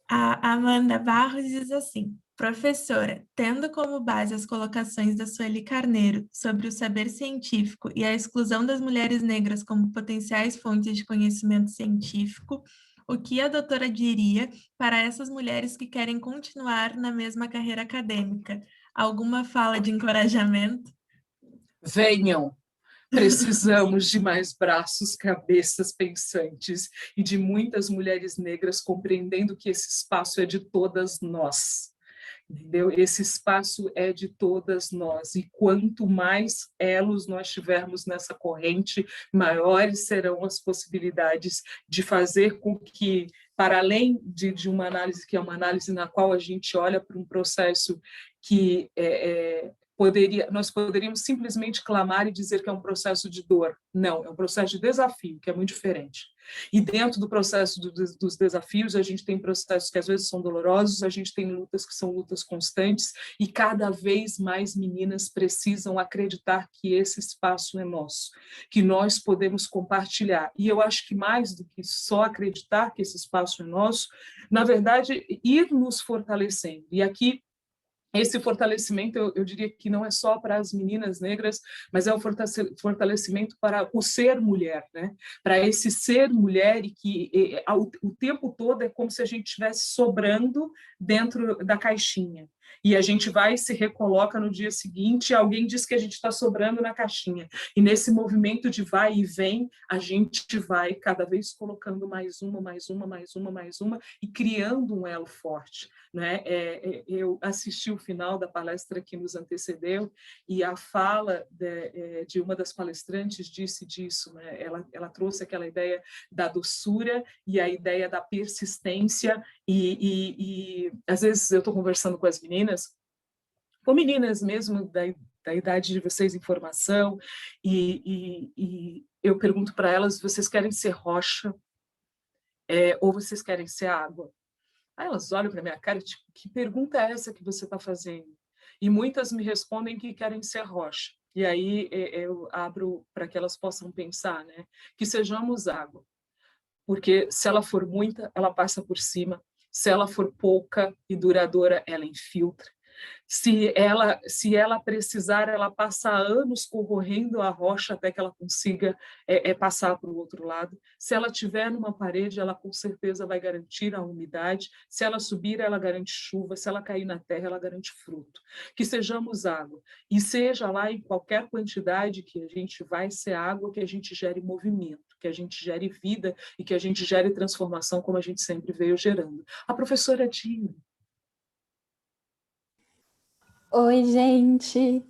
A Amanda Barros diz assim: professora, tendo como base as colocações da Sueli Carneiro sobre o saber científico e a exclusão das mulheres negras como potenciais fontes de conhecimento científico, o que a doutora diria para essas mulheres que querem continuar na mesma carreira acadêmica? Alguma fala de encorajamento? Venham! Precisamos de mais braços, cabeças pensantes e de muitas mulheres negras compreendendo que esse espaço é de todas nós. Entendeu? Esse espaço é de todas nós, e quanto mais elos nós tivermos nessa corrente, maiores serão as possibilidades de fazer com que, para além de uma análise que é uma análise na qual a gente olha para um processo que nós poderíamos simplesmente clamar e dizer que é um processo de dor. Não, é um processo de desafio, que é muito diferente. E dentro do processo dos desafios, a gente tem processos que às vezes são dolorosos, a gente tem lutas que são lutas constantes, e cada vez mais meninas precisam acreditar que esse espaço é nosso, que nós podemos compartilhar. E eu acho que mais do que só acreditar que esse espaço é nosso, na verdade, ir nos fortalecendo. E aqui, esse fortalecimento, eu diria que não é só para as meninas negras, mas é um fortalecimento para o ser mulher, né? Para esse ser mulher, e que o tempo todo é como se a gente estivesse sobrando dentro da caixinha. E a gente vai e se recoloca no dia seguinte, e alguém diz que a gente está sobrando na caixinha. E nesse movimento de vai e vem, a gente vai cada vez colocando mais uma, mais uma, mais uma, mais uma, e criando um elo forte. Né? Eu assisti o final da palestra que nos antecedeu, e a fala de uma das palestrantes disse disso, né? Ela trouxe aquela ideia da doçura e a ideia da persistência, e às vezes eu estou conversando com as meninas mesmo da idade de vocês em formação, e eu pergunto para elas: vocês querem ser rocha ou vocês querem ser água? Aí elas olham para a minha cara, tipo, que pergunta é essa que você está fazendo? E muitas me respondem que querem ser rocha. E aí eu abro para que elas possam pensar, né? Que sejamos água. Porque se ela for muita, ela passa por cima. Se ela for pouca e duradoura, ela infiltra. Se ela precisar, ela passa anos correndo a rocha até que ela consiga passar para o outro lado. Se ela estiver numa parede, ela com certeza vai garantir a umidade. Se ela subir, ela garante chuva. Se ela cair na terra, ela garante fruto. Que sejamos água. E seja lá em qualquer quantidade que a gente vai ser água, que a gente gere movimento, que a gente gere vida e que a gente gere transformação, como a gente sempre veio gerando. A professora Dina. Oi, gente.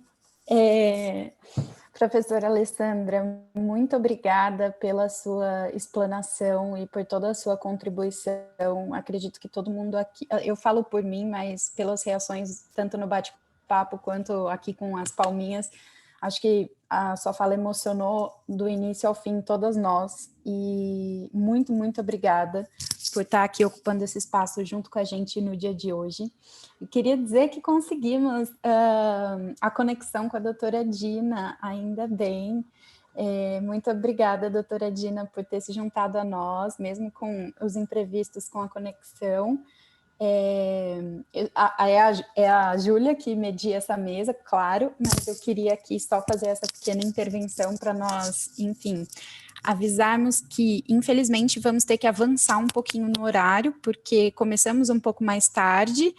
Professora Alessandra, muito obrigada pela sua explanação e por toda a sua contribuição. Acredito que todo mundo aqui, eu falo por mim, mas pelas reações, tanto no bate-papo quanto aqui com as palminhas, acho que a sua fala emocionou do início ao fim todas nós, e muito, muito obrigada por estar aqui ocupando esse espaço junto com a gente no dia de hoje. Eu queria dizer que conseguimos a conexão com a doutora Dina, ainda bem. Muito obrigada, doutora Dina, por ter se juntado a nós, mesmo com os imprevistos com a conexão. É a Júlia que media essa mesa, claro, mas eu queria aqui só fazer essa pequena intervenção para nós, enfim, avisarmos que, infelizmente, vamos ter que avançar um pouquinho no horário, porque começamos um pouco mais tarde.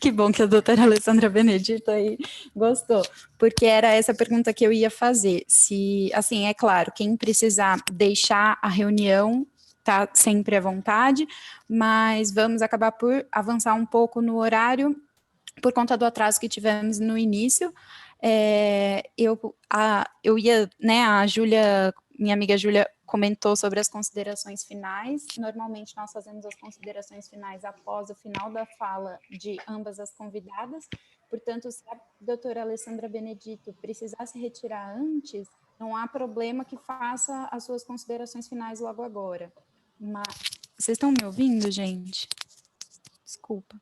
Que bom que a doutora Alessandra Benedito aí gostou, porque era essa pergunta que eu ia fazer. Se, assim, é claro, quem precisar deixar a reunião está sempre à vontade, mas vamos acabar por avançar um pouco no horário, por conta do atraso que tivemos no início. Eu ia, né, a Júlia, minha amiga Júlia, comentou sobre as considerações finais. Normalmente nós fazemos as considerações finais após o final da fala de ambas as convidadas. Portanto, se a doutora Alessandra Benedito precisar se retirar antes, não há problema que faça as suas considerações finais logo agora. Mas... Vocês estão me ouvindo, gente? Desculpa.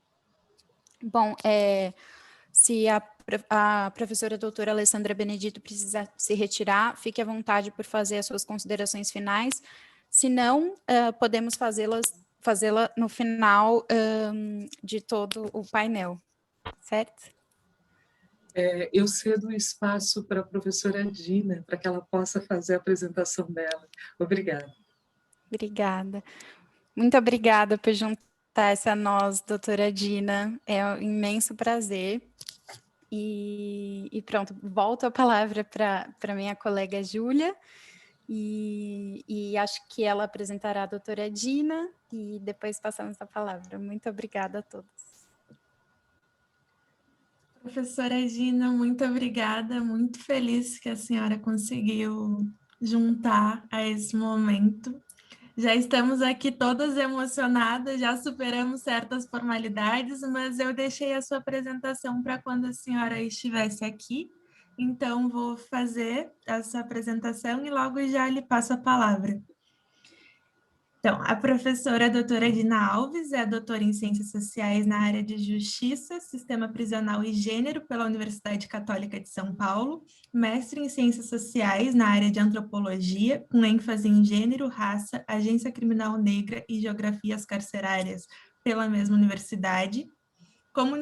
Bom, se a professora doutora Alessandra Benedito precisar se retirar, fique à vontade por fazer as suas considerações finais. Se não, podemos fazê-la no final de todo o painel, certo? Eu cedo o espaço para a professora Dina, para que ela possa fazer a apresentação dela. Obrigada. Obrigada. Muito obrigada por juntar-se a nós, doutora Dina. É um imenso prazer. E pronto, volto a palavra para minha colega Júlia, e acho que ela apresentará a doutora Dina, e depois passamos a palavra. Muito obrigada a todos. Professora Dina, muito obrigada, muito feliz que a senhora conseguiu juntar a esse momento. Já estamos aqui todas emocionadas, já superamos certas formalidades, mas eu deixei a sua apresentação para quando a senhora estivesse aqui, então vou fazer essa apresentação e logo já lhe passo a palavra. Então, a professora doutora Dina Alves é doutora em Ciências Sociais na área de Justiça, Sistema Prisional e Gênero pela Universidade Católica de São Paulo, mestre em Ciências Sociais na área de Antropologia, com ênfase em Gênero, Raça, Agência Criminal Negra e Geografias Carcerárias pela mesma universidade. Como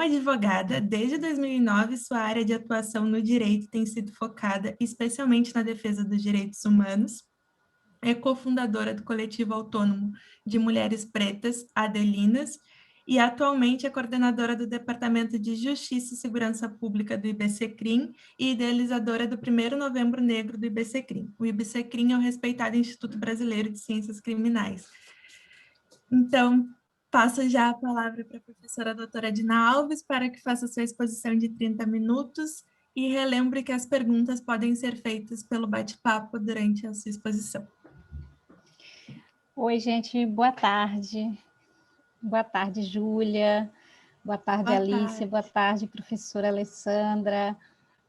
advogada, desde 2009, sua área de atuação no direito tem sido focada especialmente na defesa dos direitos humanos. É cofundadora do coletivo autônomo de mulheres pretas, Adelinas, e atualmente é coordenadora do Departamento de Justiça e Segurança Pública do IBCCRIM e idealizadora do 1º Novembro Negro do IBCCRIM. O IBCCRIM é o respeitado Instituto Brasileiro de Ciências Criminais. Então, passo já a palavra para a professora doutora Dina Alves para que faça sua exposição de 30 minutos e relembre que as perguntas podem ser feitas pelo bate-papo durante a sua exposição. Oi, gente, boa tarde. Boa tarde, Júlia. Boa tarde, Alice. Boa tarde, professora Alessandra.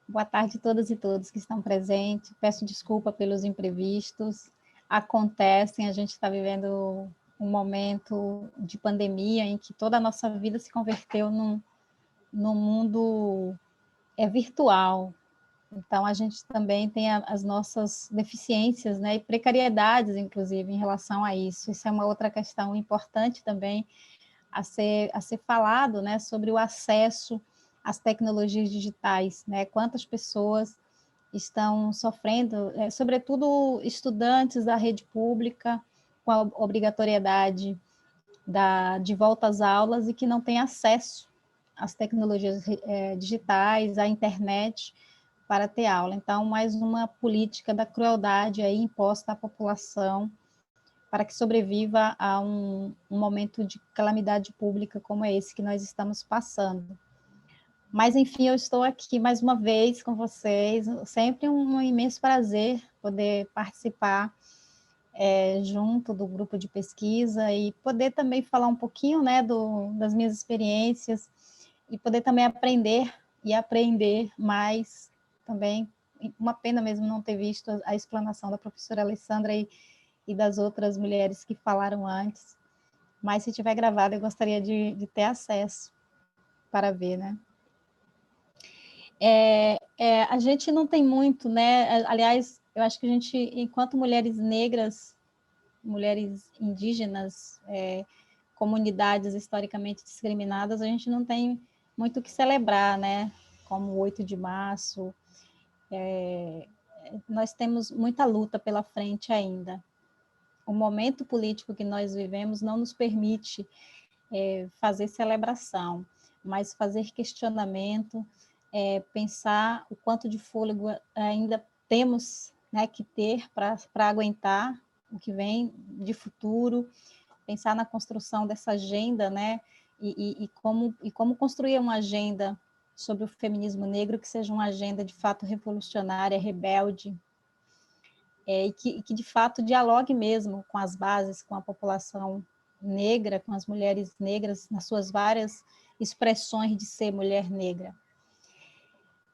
Boa tarde a todas e todos que estão presentes. Peço desculpa pelos imprevistos. Acontecem, a gente está vivendo um momento de pandemia em que toda a nossa vida se converteu num mundo virtual. Então, a gente também tem as nossas deficiências, né, e precariedades, inclusive, em relação a isso. Isso é uma outra questão importante também a ser falado, né, sobre o acesso às tecnologias digitais, né, quantas pessoas estão sofrendo, sobretudo estudantes da rede pública, com a obrigatoriedade de volta às aulas e que não têm acesso às tecnologias digitais, à internet, para ter aula. Então, mais uma política da crueldade aí imposta à população para que sobreviva a um momento de calamidade pública como esse que nós estamos passando. Mas, enfim, eu estou aqui mais uma vez com vocês, sempre um imenso prazer poder participar junto do grupo de pesquisa e poder também falar um pouquinho, né, das minhas experiências e poder também aprender mais também. Uma pena mesmo não ter visto a explanação da professora Alessandra e das outras mulheres que falaram antes, mas se tiver gravado eu gostaria de ter acesso para ver, né? A gente não tem muito, né? Aliás, eu acho que a gente, enquanto mulheres negras, mulheres indígenas, comunidades historicamente discriminadas, a gente não tem muito o que celebrar, né? Como o 8 de março, nós temos muita luta pela frente ainda. O momento político que nós vivemos não nos permite fazer celebração, mas fazer questionamento, pensar o quanto de fôlego ainda temos, né, que ter para aguentar o que vem de futuro, pensar na construção dessa agenda, né, e como construir uma agenda sobre o feminismo negro que seja uma agenda de fato revolucionária, rebelde, e que de fato dialogue mesmo com as bases, com a população negra, com as mulheres negras, nas suas várias expressões de ser mulher negra.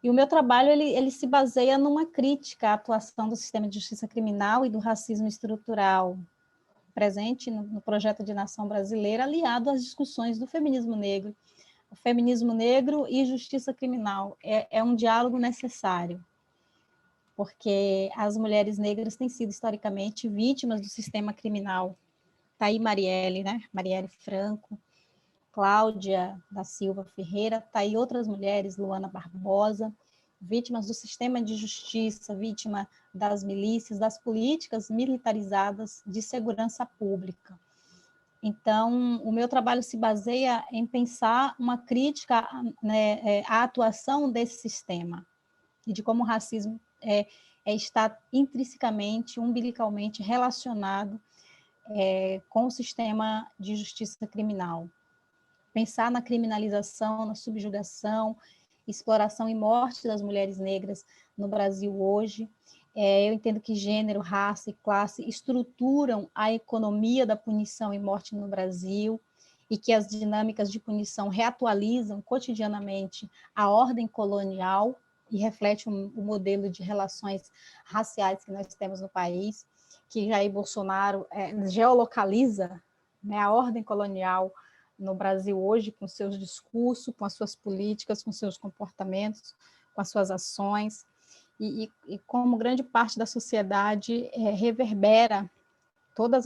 E o meu trabalho ele se baseia numa crítica à atuação do sistema de justiça criminal e do racismo estrutural, presente no projeto de nação brasileira, aliado às discussões do feminismo negro. O feminismo negro e justiça criminal é um diálogo necessário, porque as mulheres negras têm sido historicamente vítimas do sistema criminal. Está aí Marielle, né? Marielle Franco, Cláudia da Silva Ferreira, está aí outras mulheres, Luana Barbosa, vítimas do sistema de justiça, vítima das milícias, das políticas militarizadas de segurança pública. Então, o meu trabalho se baseia em pensar uma crítica, né, à atuação desse sistema e de como o racismo está intrinsecamente, umbilicalmente relacionado com o sistema de justiça criminal. Pensar na criminalização, na subjugação, exploração e morte das mulheres negras no Brasil hoje. Eu entendo que gênero, raça e classe estruturam a economia da punição e morte no Brasil e que as dinâmicas de punição reatualizam cotidianamente a ordem colonial e reflete o modelo de relações raciais que nós temos no país, que Jair Bolsonaro geolocaliza, né, a ordem colonial no Brasil hoje, com seus discursos, com as suas políticas, com seus comportamentos, com as suas ações, e como grande parte da sociedade reverbera toda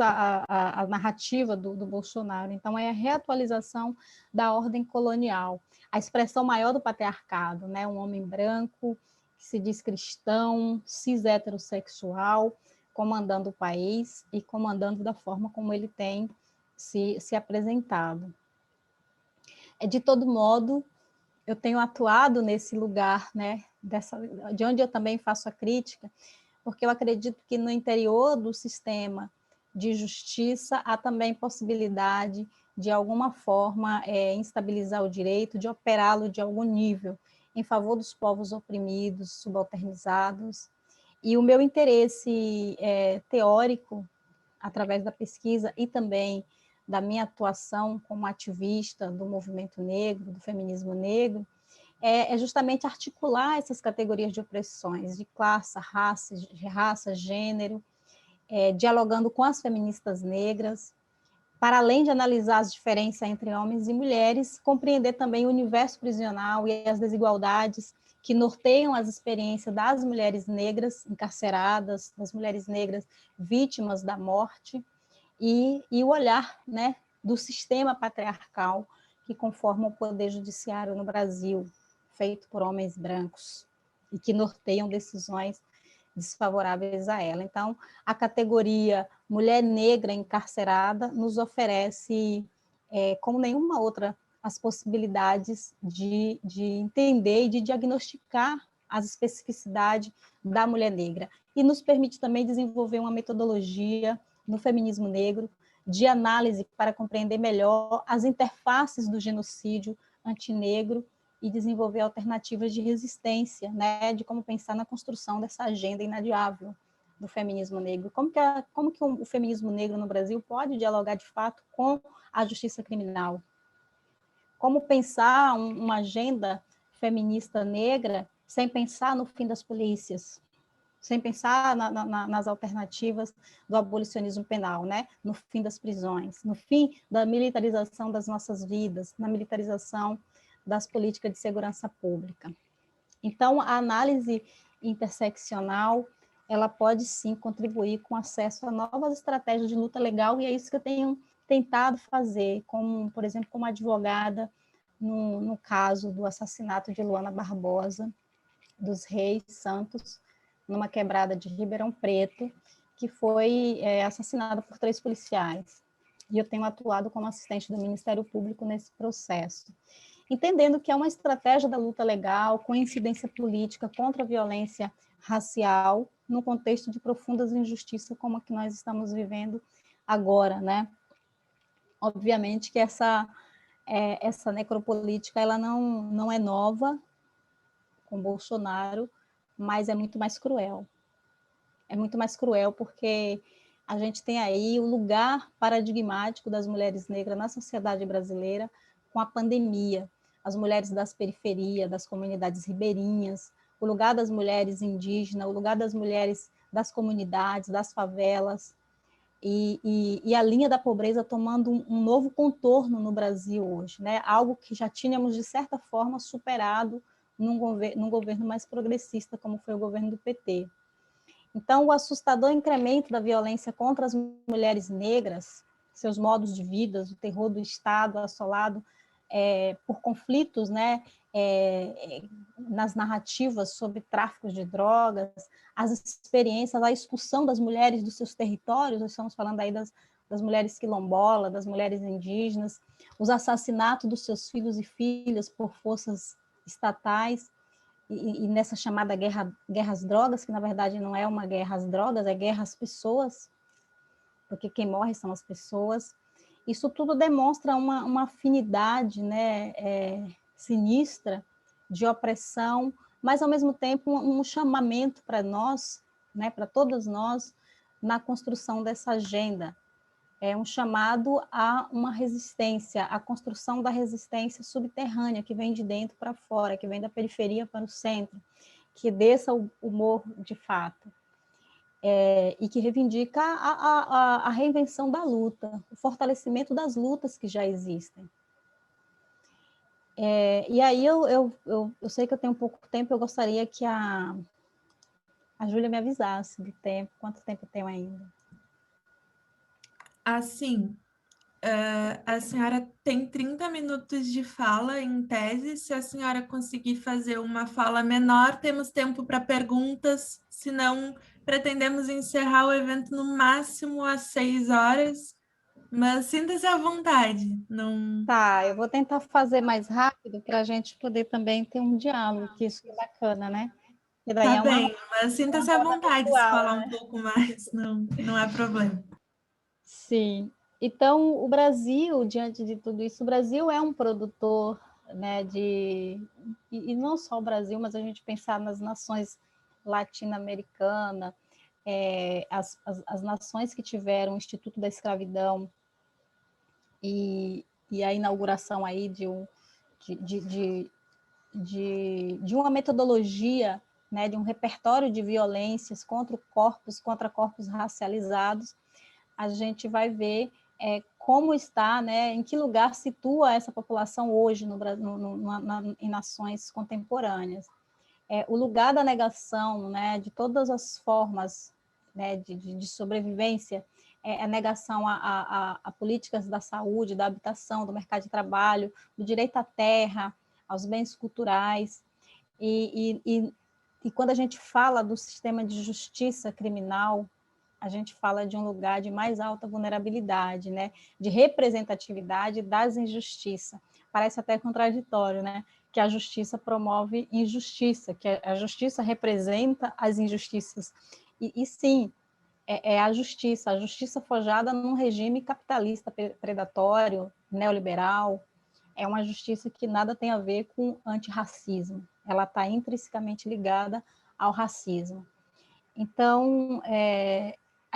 a narrativa do Bolsonaro. Então, é a reatualização da ordem colonial, a expressão maior do patriarcado, né? Um homem branco, que se diz cristão, cis heterossexual, comandando o país e comandando da forma como ele tem se apresentado. De todo modo, eu tenho atuado nesse lugar, né, de onde eu também faço a crítica, porque eu acredito que no interior do sistema de justiça há também possibilidade de alguma forma instabilizar o direito, de operá-lo de algum nível em favor dos povos oprimidos, subalternizados. E o meu interesse teórico, através da pesquisa e também da minha atuação como ativista do movimento negro, do feminismo negro, é justamente articular essas categorias de opressões, de classe, raça, gênero, dialogando com as feministas negras, para além de analisar as diferenças entre homens e mulheres, compreender também o universo prisional e as desigualdades que norteiam as experiências das mulheres negras encarceradas, das mulheres negras vítimas da morte, e o olhar, né, do sistema patriarcal que conforma o poder judiciário no Brasil, feito por homens brancos, e que norteiam decisões desfavoráveis a ela. Então, a categoria mulher negra encarcerada nos oferece, como nenhuma outra, as possibilidades de entender e de diagnosticar as especificidades da mulher negra. E nos permite também desenvolver uma metodologia no feminismo negro de análise para compreender melhor as interfaces do genocídio antinegro e desenvolver alternativas de resistência, né, de como pensar na construção dessa agenda inadiável do feminismo negro. Como que o feminismo negro no Brasil pode dialogar de fato com a justiça criminal? Como pensar uma agenda feminista negra sem pensar no fim das polícias, sem pensar nas alternativas do abolicionismo penal, né? No fim das prisões, no fim da militarização das nossas vidas, na militarização das políticas de segurança pública. Então, a análise interseccional, ela pode sim contribuir com acesso a novas estratégias de luta legal, e é isso que eu tenho tentado fazer, como, por exemplo, como advogada no caso do assassinato de Luana Barbosa, dos Reis Santos, numa quebrada de Ribeirão Preto, que foi assassinada por 3 policiais. E eu tenho atuado como assistente do Ministério Público nesse processo. Entendendo que é uma estratégia da luta legal, com incidência política contra a violência racial, no contexto de profundas injustiças como a que nós estamos vivendo agora, né? Obviamente que essa necropolítica ela não é nova com Bolsonaro, mas é muito mais cruel. É muito mais cruel porque a gente tem aí o lugar paradigmático das mulheres negras na sociedade brasileira com a pandemia. As mulheres das periferias, das comunidades ribeirinhas, o lugar das mulheres indígenas, o lugar das mulheres das comunidades, das favelas, e a linha da pobreza tomando um novo contorno no Brasil hoje, né? Algo que já tínhamos, de certa forma, superado num governo mais progressista, como foi o governo do PT. Então, o assustador incremento da violência contra as mulheres negras, seus modos de vida, o terror do Estado assolado por conflitos, né, nas narrativas sobre tráfico de drogas, as experiências, a expulsão das mulheres dos seus territórios, nós estamos falando aí das mulheres quilombolas, das mulheres indígenas, os assassinatos dos seus filhos e filhas por forças estatais, e nessa chamada guerra às drogas, que na verdade não é uma guerra às drogas, é guerra às pessoas, porque quem morre são as pessoas. Isso tudo demonstra uma afinidade, né, sinistra de opressão, mas, ao mesmo tempo, um chamamento para nós, né, para todas nós, na construção dessa agenda. É um chamado a uma resistência, a construção da resistência subterrânea, que vem de dentro para fora, que vem da periferia para o centro, que desça o morro de fato. E que reivindica a reinvenção da luta, o fortalecimento das lutas que já existem. E aí eu sei que eu tenho pouco tempo, eu gostaria que a Júlia me avisasse do tempo, quanto tempo eu tenho ainda. Assim, a senhora tem 30 minutos de fala, em tese. Se a senhora conseguir fazer uma fala menor, temos tempo para perguntas, senão pretendemos encerrar o evento no máximo às 6 horas, mas sinta-se à vontade. Não... Tá, eu vou tentar fazer mais rápido para a gente poder também ter um diálogo, que isso é bacana, né? E daí Tá bem, mas sinta-se à vontade de falar um pouco mais, não há problema. Sim. Então, o Brasil, diante de tudo isso, o Brasil é um produtor, né, e não só o Brasil, mas a gente pensar nas nações latino-americanas, as nações que tiveram o Instituto da Escravidão e a inauguração aí de uma metodologia, né, de um repertório de violências contra corpos racializados, a gente vai ver como está, né, em que lugar situa essa população hoje em nações contemporâneas. O lugar da negação, né, de todas as formas, né, de sobrevivência, a negação a políticas da saúde, da habitação, do mercado de trabalho, do direito à terra, aos bens culturais, e quando a gente fala do sistema de justiça criminal, a gente fala de um lugar de mais alta vulnerabilidade, né? De representatividade das injustiças. Parece até contraditório, né? Que a justiça promove injustiça, que a justiça representa as injustiças. E sim, é a justiça forjada num regime capitalista predatório, neoliberal. É uma justiça que nada tem a ver com antirracismo. Ela está intrinsecamente ligada ao racismo. Então,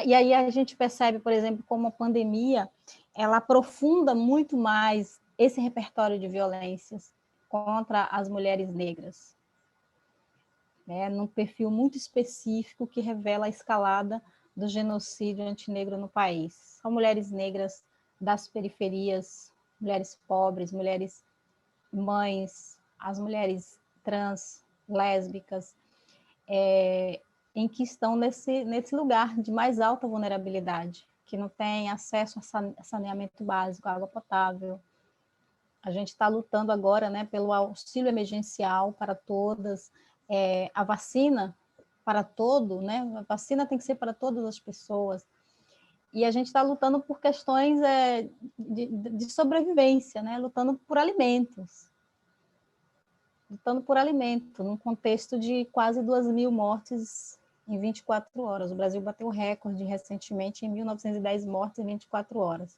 e aí a gente percebe, por exemplo, como a pandemia, ela aprofunda muito mais esse repertório de violências contra as mulheres negras, né, num perfil muito específico que revela a escalada do genocídio antinegro no país. São mulheres negras das periferias, mulheres pobres, mulheres mães, as mulheres trans, lésbicas, em que estão nesse lugar de mais alta vulnerabilidade, que não tem acesso a saneamento básico, água potável. A gente está lutando agora, né, pelo auxílio emergencial para todas, a vacina, para todo, né? A vacina tem que ser para todas as pessoas. E a gente está lutando por questões de sobrevivência, né? Lutando por alimentos. Lutando por alimento, num contexto de quase 2.000 mortes em 24 horas. O Brasil bateu recorde recentemente em 1.910 mortes em 24 horas.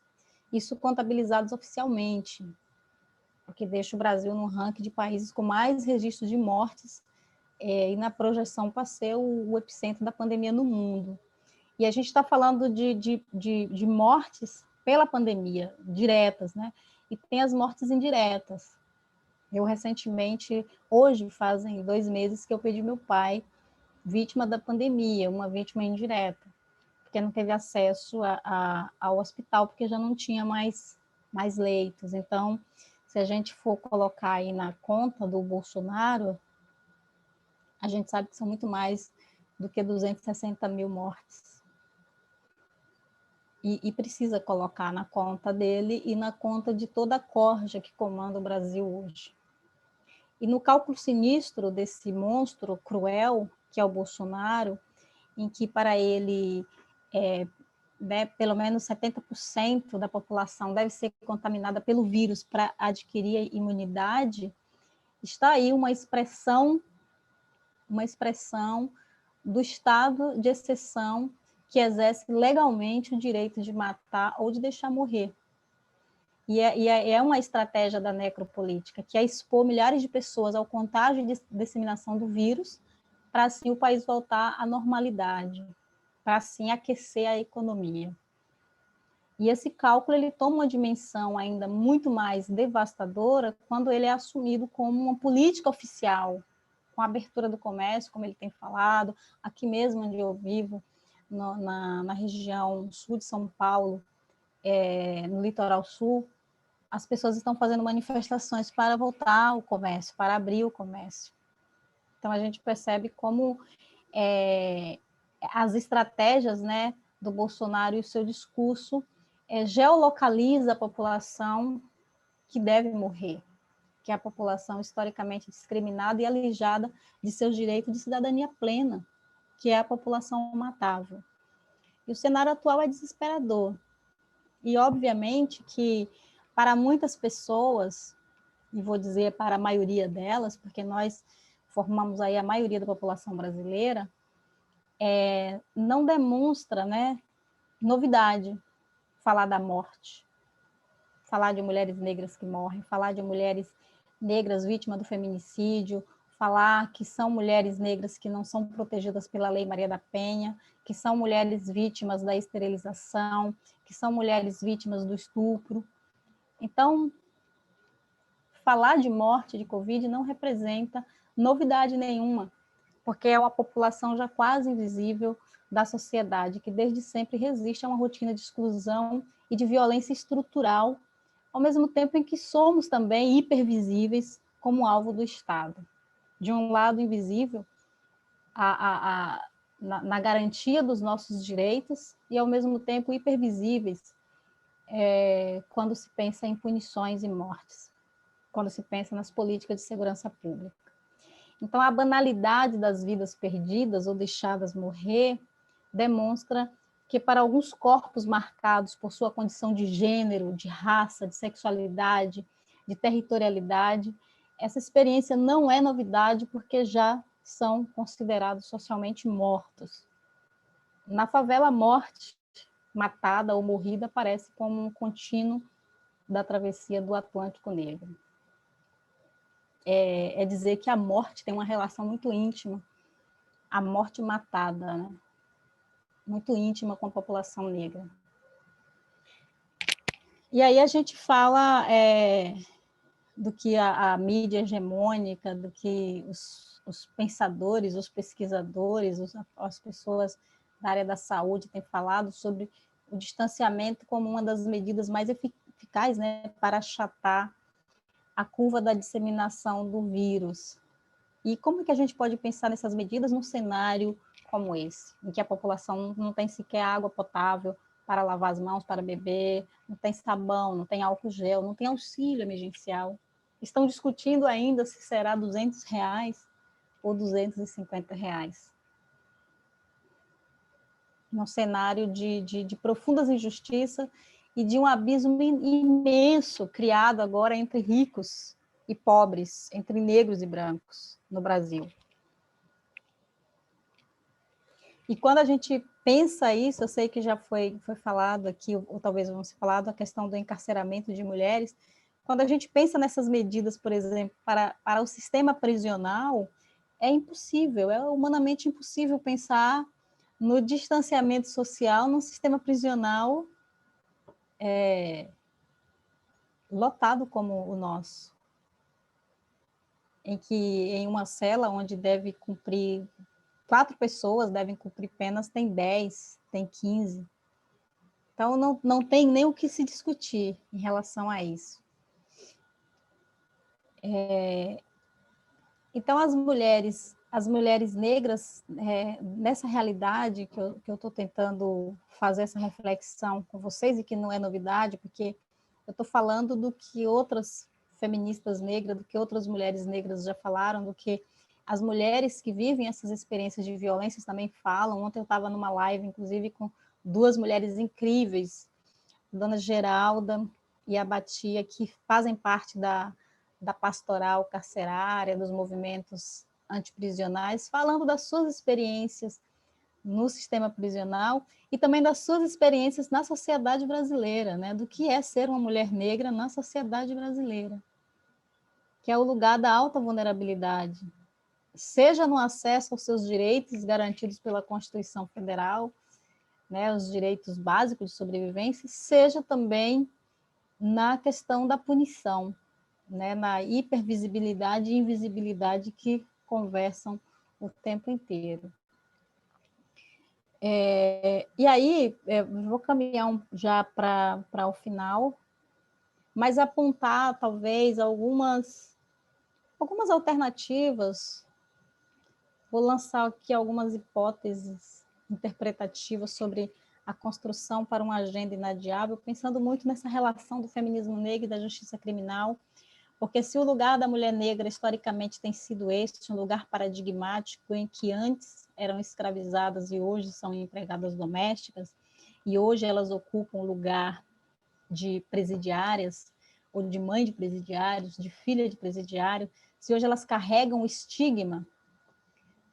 Isso contabilizados oficialmente, o que deixa o Brasil no ranking de países com mais registros de mortes e na projeção para ser o epicentro da pandemia no mundo. E a gente está falando de mortes pela pandemia, diretas, né? E tem as mortes indiretas. Eu recentemente, hoje fazem 2 meses que eu perdi meu pai, vítima da pandemia, uma vítima indireta, porque não teve acesso ao hospital, porque já não tinha mais leitos. Então, se a gente for colocar aí na conta do Bolsonaro, a gente sabe que são muito mais do que 260 mil mortes. E precisa colocar na conta dele e na conta de toda a corja que comanda o Brasil hoje. E no cálculo sinistro desse monstro cruel, que é o Bolsonaro, em que para ele pelo menos 70% da população deve ser contaminada pelo vírus para adquirir imunidade, está aí uma expressão do estado de exceção que exerce legalmente o direito de matar ou de deixar morrer. E é uma estratégia da necropolítica, que é expor milhares de pessoas ao contágio e disseminação do vírus, para assim o país voltar à normalidade, para assim aquecer a economia. E esse cálculo ele toma uma dimensão ainda muito mais devastadora quando ele é assumido como uma política oficial, com a abertura do comércio, como ele tem falado, aqui mesmo onde eu vivo, na região sul de São Paulo, no litoral sul, as pessoas estão fazendo manifestações para voltar ao comércio, para abrir o comércio. Então, a gente percebe como as estratégias, né, do Bolsonaro e o seu discurso geolocaliza a população que deve morrer, que é a população historicamente discriminada e alijada de seus direitos de cidadania plena, que é a população matável. E o cenário atual é desesperador. E, obviamente, que para muitas pessoas, e vou dizer para a maioria delas, porque nós formamos aí a maioria da população brasileira, não demonstra, né, novidade falar da morte, falar de mulheres negras que morrem, falar de mulheres negras vítimas do feminicídio, falar que são mulheres negras que não são protegidas pela Lei Maria da Penha, que são mulheres vítimas da esterilização, que são mulheres vítimas do estupro. Então, falar de morte de Covid não representa novidade nenhuma, porque é uma população já quase invisível da sociedade, que desde sempre resiste a uma rotina de exclusão e de violência estrutural, ao mesmo tempo em que somos também hipervisíveis como alvo do Estado. De um lado, invisível na garantia dos nossos direitos e, ao mesmo tempo, hipervisíveis quando se pensa em punições e mortes, quando se pensa nas políticas de segurança pública. Então, a banalidade das vidas perdidas ou deixadas morrer demonstra que, para alguns corpos marcados por sua condição de gênero, de raça, de sexualidade, de territorialidade, essa experiência não é novidade porque já são considerados socialmente mortos. Na favela, a morte, matada ou morrida, aparece como um contínuo da travessia do Atlântico Negro. É dizer que a morte tem uma relação muito íntima, a morte matada, né? Muito íntima com a população negra. E aí a gente fala do que a mídia hegemônica, do que os pensadores, os pesquisadores, as pessoas da área da saúde têm falado sobre o distanciamento como uma das medidas mais eficazes, né, para achatar a curva da disseminação do vírus. E como é que a gente pode pensar nessas medidas num cenário como esse, em que a população não tem sequer água potável para lavar as mãos, para beber, não tem sabão, não tem álcool gel, não tem auxílio emergencial. Estão discutindo ainda se será R$200 ou R$250. num cenário de profundas injustiças e de um abismo imenso criado agora entre ricos e pobres, entre negros e brancos no Brasil. E quando a gente pensa isso, eu sei que já foi falado aqui, ou talvez vamos ser falado, a questão do encarceramento de mulheres. Quando a gente pensa nessas medidas, por exemplo, para o sistema prisional, é impossível, é humanamente impossível pensar no distanciamento social num sistema prisional lotado como o nosso, em que em uma cela onde deve cumprir 4 pessoas devem cumprir penas, tem 10, tem 15. Então, não tem nem o que se discutir em relação a isso. Então, as mulheres negras, nessa realidade que eu estou tentando fazer essa reflexão com vocês, e que não é novidade, porque eu estou falando do que outras feministas negras, do que outras mulheres negras já falaram, do que as mulheres que vivem essas experiências de violências também falam. Ontem eu estava numa live, inclusive, com 2 mulheres incríveis, Dona Geralda e a Batia, que fazem parte da pastoral carcerária, dos movimentos antiprisionais, falando das suas experiências no sistema prisional e também das suas experiências na sociedade brasileira, né? Do que é ser uma mulher negra na sociedade brasileira, que é o lugar da alta vulnerabilidade, seja no acesso aos seus direitos garantidos pela Constituição Federal, né, os direitos básicos de sobrevivência, seja também na questão da punição, né, na hipervisibilidade e invisibilidade que conversam o tempo inteiro. E aí, vou caminhar já para o final, mas apontar, talvez, algumas alternativas. Vou lançar aqui algumas hipóteses interpretativas sobre a construção para uma agenda inadiável, pensando muito nessa relação do feminismo negro e da justiça criminal, porque se o lugar da mulher negra historicamente tem sido este, um lugar paradigmático em que antes eram escravizadas e hoje são empregadas domésticas, e hoje elas ocupam o lugar de presidiárias, ou de mãe de presidiários, de filha de presidiário, se hoje elas carregam o estigma,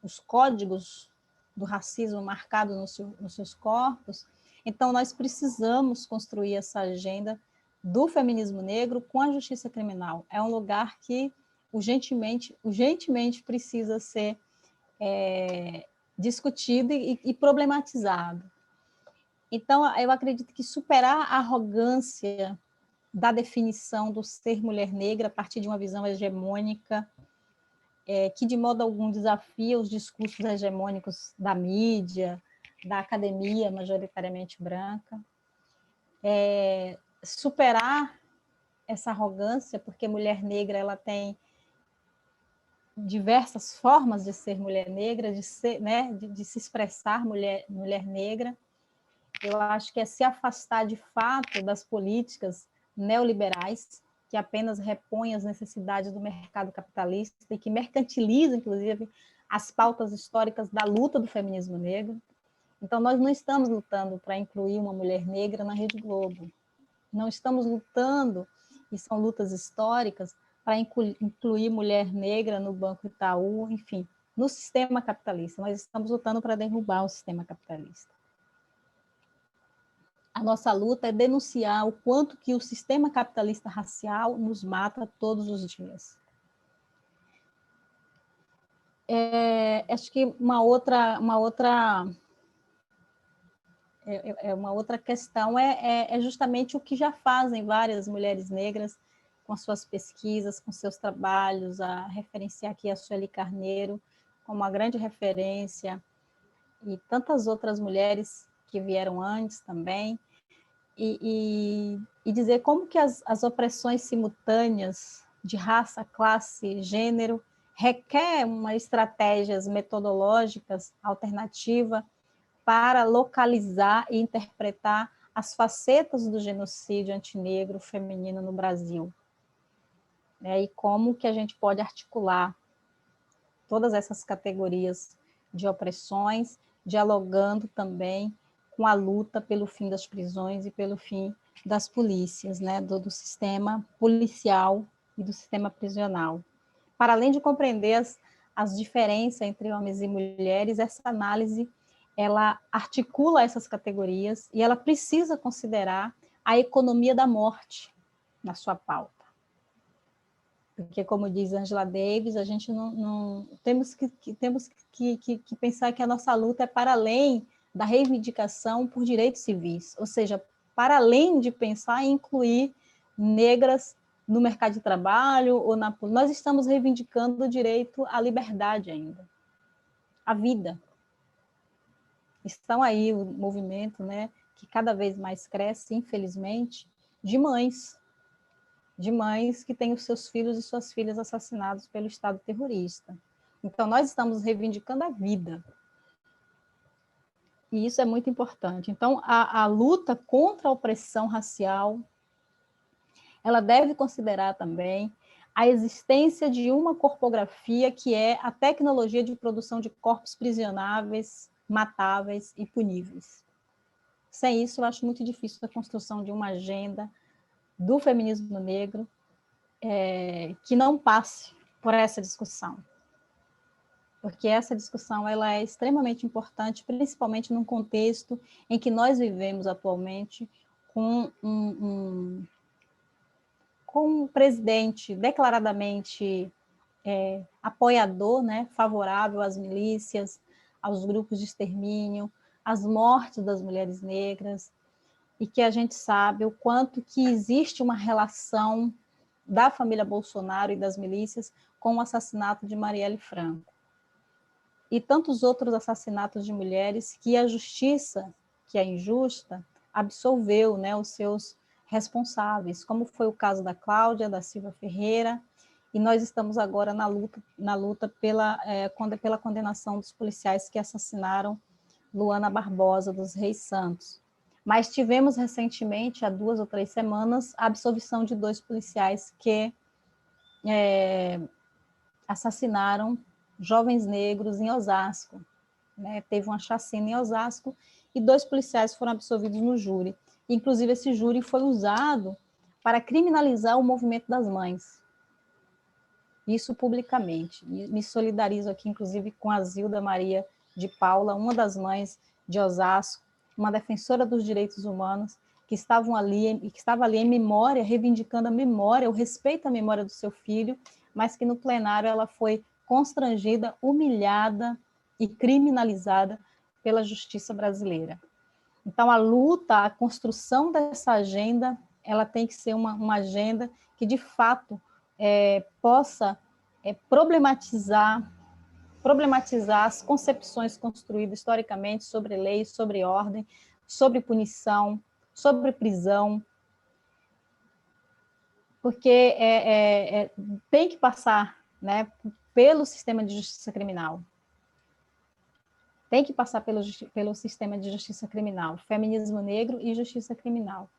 os códigos do racismo marcados nos seus corpos, então nós precisamos construir essa agenda do feminismo negro com a justiça criminal. É um lugar que urgentemente precisa ser discutido e problematizado. Então, eu acredito que superar a arrogância da definição do ser mulher negra a partir de uma visão hegemônica, que de modo algum desafia os discursos hegemônicos da mídia, da academia majoritariamente branca, superar essa arrogância, porque mulher negra ela tem diversas formas de ser mulher negra, de se expressar mulher negra. Eu acho que é se afastar de fato das políticas neoliberais, que apenas repõem as necessidades do mercado capitalista e que mercantilizam, inclusive, as pautas históricas da luta do feminismo negro. Então, nós não estamos lutando para incluir uma mulher negra na Rede Globo. Não estamos lutando, e são lutas históricas, para incluir mulher negra no Banco Itaú, enfim, no sistema capitalista. Nós estamos lutando para derrubar o sistema capitalista. A nossa luta é denunciar o quanto que o sistema capitalista racial nos mata todos os dias. Acho que uma outra questão é justamente o que já fazem várias mulheres negras com suas pesquisas, com seus trabalhos, a referenciar aqui a Sueli Carneiro como uma grande referência, e tantas outras mulheres que vieram antes também, e dizer como que as opressões simultâneas de raça, classe, gênero requer uma estratégias metodológicas alternativa para localizar e interpretar as facetas do genocídio antinegro feminino no Brasil. E como que a gente pode articular todas essas categorias de opressões, dialogando também com a luta pelo fim das prisões e pelo fim das polícias, né, do sistema policial e do sistema prisional. Para além de compreender as diferenças entre homens e mulheres, essa análise ela articula essas categorias e ela precisa considerar a economia da morte na sua pauta. Porque, como diz Angela Davis, a gente não temos que pensar que a nossa luta é para além da reivindicação por direitos civis, ou seja, para além de pensar em incluir negras no mercado de trabalho, nós estamos reivindicando o direito à liberdade ainda, à vida. Estão aí o movimento, né, que cada vez mais cresce, infelizmente, de mães que têm os seus filhos e suas filhas assassinados pelo Estado terrorista. Então, nós estamos reivindicando a vida. E isso é muito importante. Então, a luta contra a opressão racial, ela deve considerar também a existência de uma corpografia que é a tecnologia de produção de corpos prisionáveis, matáveis e puníveis. Sem isso, eu acho muito difícil a construção de uma agenda do feminismo negro que não passe por essa discussão. Porque essa discussão ela é extremamente importante, principalmente num contexto em que nós vivemos atualmente com um presidente declaradamente apoiador, né, favorável às milícias, aos grupos de extermínio, às mortes das mulheres negras, e que a gente sabe o quanto que existe uma relação da família Bolsonaro e das milícias com o assassinato de Marielle Franco. E tantos outros assassinatos de mulheres que a justiça, que é injusta, absolveu, né, os seus responsáveis, como foi o caso da Cláudia da Silva Ferreira, e nós estamos agora na luta pela condenação dos policiais que assassinaram Luana Barbosa dos Reis Santos. Mas tivemos recentemente, há 2 ou 3 semanas, a absolvição de 2 policiais que assassinaram jovens negros em Osasco. Né? Teve uma chacina em Osasco e 2 policiais foram absolvidos no júri. Inclusive, esse júri foi usado para criminalizar o movimento das mães. Isso publicamente. E me solidarizo aqui, inclusive, com a Zilda Maria de Paula, uma das mães de Osasco, uma defensora dos direitos humanos, que estava ali em memória, reivindicando a memória, o respeito à memória do seu filho, mas que no plenário ela foi constrangida, humilhada e criminalizada pela justiça brasileira. Então, a luta, a construção dessa agenda, ela tem que ser uma agenda que, de fato, possa problematizar as concepções construídas historicamente sobre lei, sobre ordem, sobre punição, sobre prisão, porque tem que passar, né, pelo sistema de justiça criminal. Tem que passar pelo sistema de justiça criminal, feminismo negro e justiça criminal.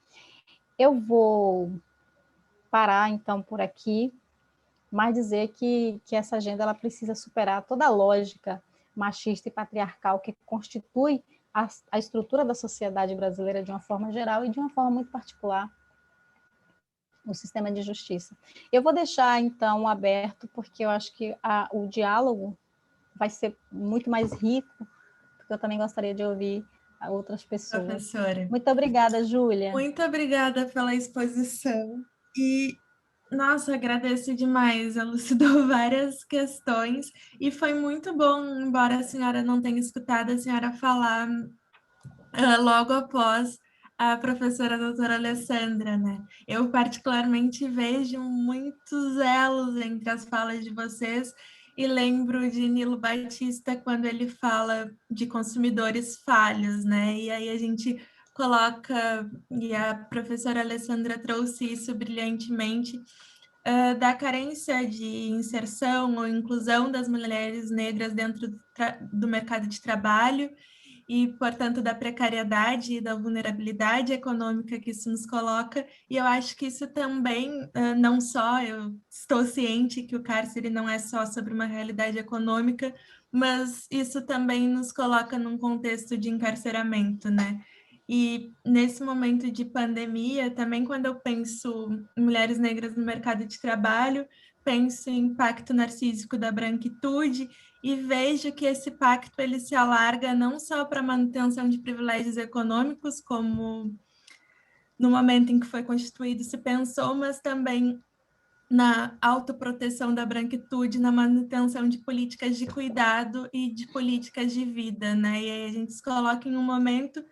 Eu vou parar, então, por aqui, mas dizer que essa agenda ela precisa superar toda a lógica machista e patriarcal que constitui a estrutura da sociedade brasileira de uma forma geral e de uma forma muito particular o sistema de justiça. Eu vou deixar, então, aberto, porque eu acho que o diálogo vai ser muito mais rico, porque eu também gostaria de ouvir outras pessoas. Professora. Muito obrigada, Júlia. Muito obrigada pela exposição. E, nossa, agradeço demais, elucidou várias questões, e foi muito bom, embora a senhora não tenha escutado a senhora falar logo após a professora doutora Alessandra, né? Eu particularmente vejo muitos elos entre as falas de vocês e lembro de Nilo Batista quando ele fala de consumidores falhos, né? E aí a gente coloca, e a professora Alessandra trouxe isso brilhantemente, da carência de inserção ou inclusão das mulheres negras dentro do mercado de trabalho, e, portanto, da precariedade e da vulnerabilidade econômica que isso nos coloca, e eu acho que isso também, não só, eu estou ciente que o cárcere não é só sobre uma realidade econômica, mas isso também nos coloca num contexto de encarceramento, né? E nesse momento de pandemia, também quando eu penso em mulheres negras no mercado de trabalho, penso em impacto narcísico da branquitude e vejo que esse pacto ele se alarga não só para a manutenção de privilégios econômicos, como no momento em que foi constituído se pensou, mas também na autoproteção da branquitude, na manutenção de políticas de cuidado e de políticas de vida, né? E aí a gente se coloca em um momento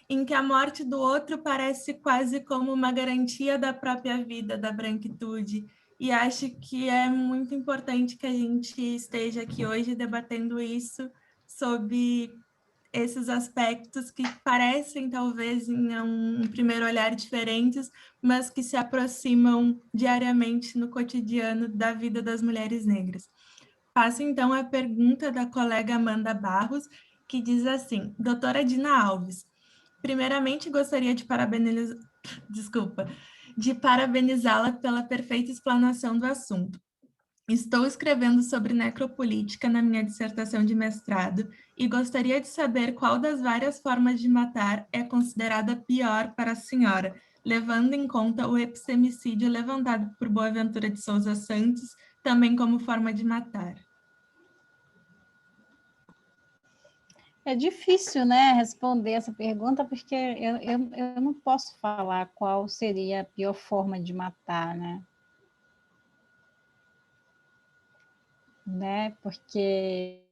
em que a morte do outro parece quase como uma garantia da própria vida da branquitude. E acho que é muito importante que a gente esteja aqui hoje debatendo isso sob esses aspectos que parecem, talvez, em um primeiro olhar diferentes, mas que se aproximam diariamente no cotidiano da vida das mulheres negras. Passo, então, a pergunta da colega Amanda Barros, que diz assim: doutora Dina Alves, primeiramente gostaria de parabenizá-la pela perfeita explanação do assunto. Estou escrevendo sobre necropolítica na minha dissertação de mestrado e gostaria de saber qual das várias formas de matar é considerada pior para a senhora, levando em conta o epistemicídio levantado por Boaventura de Souza Santos, também como forma de matar. É difícil, né, responder essa pergunta, porque eu não posso falar qual seria a pior forma de matar, né? Porque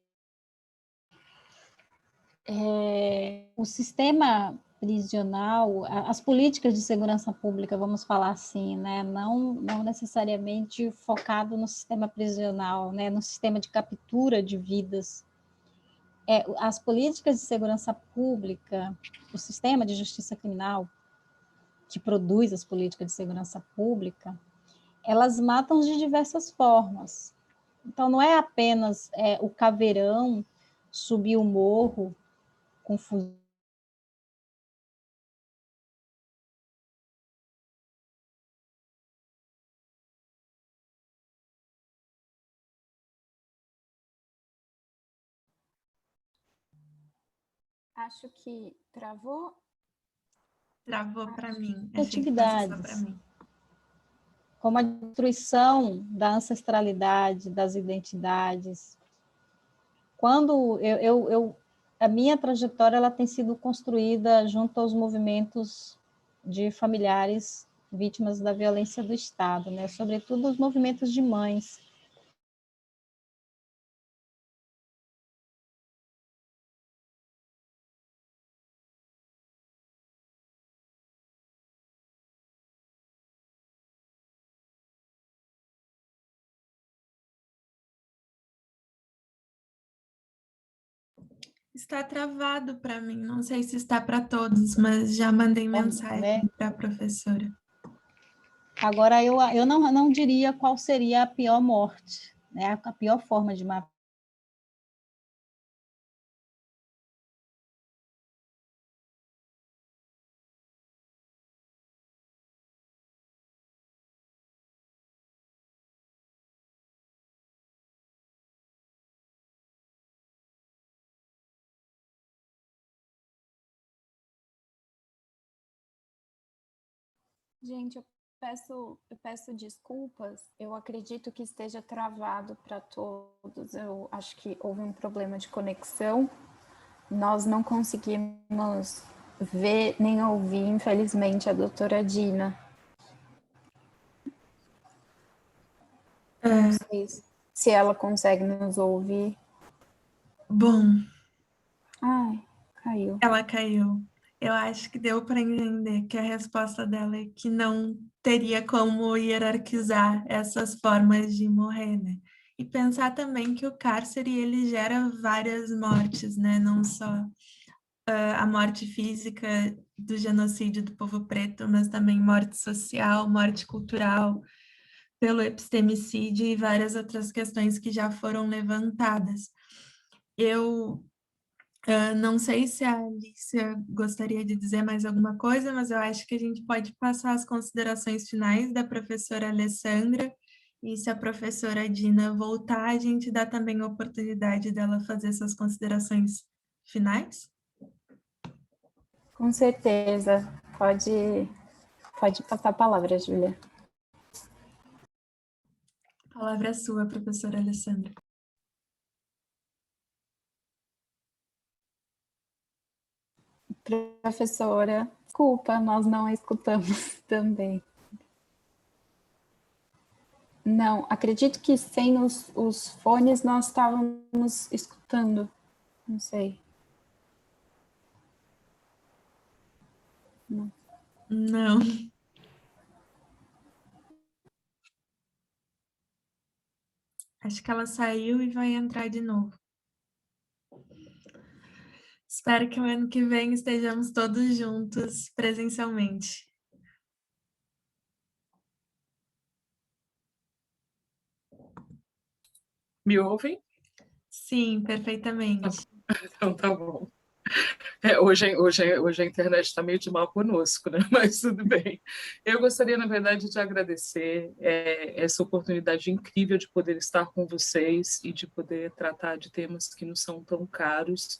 o sistema prisional, as políticas de segurança pública, vamos falar assim, né, não necessariamente focado no sistema prisional, né, no sistema de captura de vidas. As políticas de segurança pública, o sistema de justiça criminal, que produz as políticas de segurança pública, elas matam de diversas formas. Então, não é apenas o caveirão subir o morro com fuzil. Acho que travou. Travou para mim. Atividades, como a destruição da ancestralidade, das identidades. Quando a minha trajetória ela tem sido construída junto aos movimentos de familiares vítimas da violência do Estado, né? Sobretudo os movimentos de mães. Está travado para mim, não sei se está para todos, mas já mandei mensagem, né, para a professora. Agora, eu não diria qual seria a pior morte, né? A pior forma de matar. Gente, eu peço desculpas. Eu acredito que esteja travado para todos. Eu acho que houve um problema de conexão. Nós não conseguimos ver nem ouvir, infelizmente, a doutora Dina. Não sei se ela consegue nos ouvir. Bom. Ai, caiu. Ela caiu. Eu acho que deu para entender que a resposta dela é que não teria como hierarquizar essas formas de morrer, né? E pensar também que o cárcere, ele gera várias mortes, né? Não só a morte física do genocídio do povo preto, mas também morte social, morte cultural, pelo epistemicídio e várias outras questões que já foram levantadas. Eu não sei se a Alicia gostaria de dizer mais alguma coisa, mas eu acho que a gente pode passar as considerações finais da professora Alessandra, e se a professora Dina voltar, a gente dá também a oportunidade dela fazer suas considerações finais. Com certeza. Pode passar a palavra, Júlia. A palavra é sua, professora Alessandra. Professora, desculpa, nós não a escutamos também. Não, acredito que sem os fones nós estávamos escutando. Não sei. Não. Não. Acho que ela saiu e vai entrar de novo. Espero que o ano que vem estejamos todos juntos presencialmente. Me ouvem? Sim, perfeitamente. Então tá bom. Hoje a internet está meio de mal conosco, né? Mas tudo bem. Eu gostaria, na verdade, de agradecer essa oportunidade incrível de poder estar com vocês e de poder tratar de temas que nos são tão caros,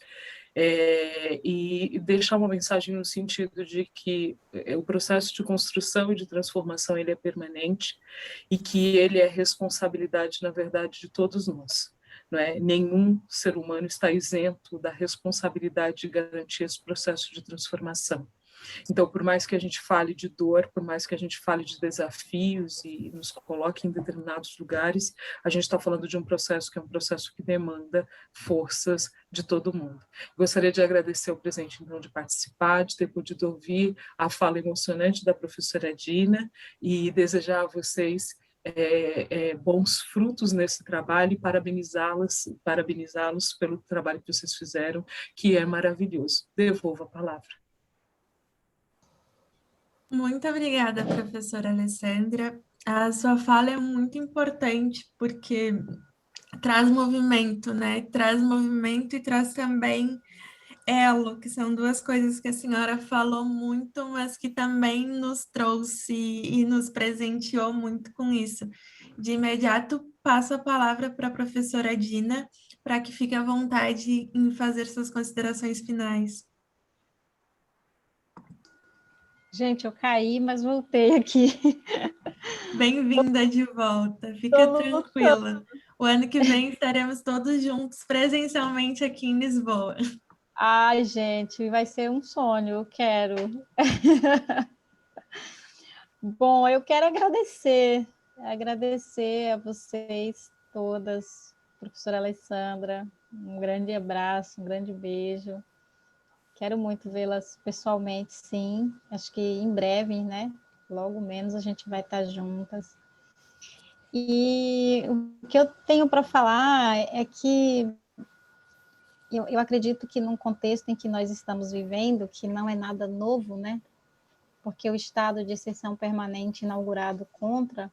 e deixar uma mensagem no sentido de que o processo de construção e de transformação ele é permanente e que ele é responsabilidade, na verdade, de todos nós. Não é? Nenhum ser humano está isento da responsabilidade de garantir esse processo de transformação. Então, por mais que a gente fale de dor, por mais que a gente fale de desafios e nos coloque em determinados lugares, a gente está falando de um processo que é um processo que demanda forças de todo mundo. Gostaria de agradecer o presente, então, de participar, de ter podido ouvir a fala emocionante da professora Dina e desejar a vocês bons frutos nesse trabalho e parabenizá-los pelo trabalho que vocês fizeram, que é maravilhoso. Devolvo a palavra. Muito obrigada, professora Alessandra. A sua fala é muito importante porque traz movimento, né? Traz movimento e traz também elo, que são duas coisas que a senhora falou muito, mas que também nos trouxe e nos presenteou muito com isso. De imediato, passo a palavra para a professora Dina, para que fique à vontade em fazer suas considerações finais. Gente, eu caí, mas voltei aqui. Bem-vinda de volta, fica tranquila. O ano que vem estaremos todos juntos presencialmente aqui em Lisboa. Ai, gente, vai ser um sonho, eu quero. Bom, eu quero agradecer a vocês todas, professora Alessandra, um grande abraço, um grande beijo. Quero muito vê-las pessoalmente, sim. Acho que em breve, né? Logo menos a gente vai estar juntas. E o que eu tenho para falar é que eu acredito que num contexto em que nós estamos vivendo, que não é nada novo, né? Porque o estado de exceção permanente inaugurado contra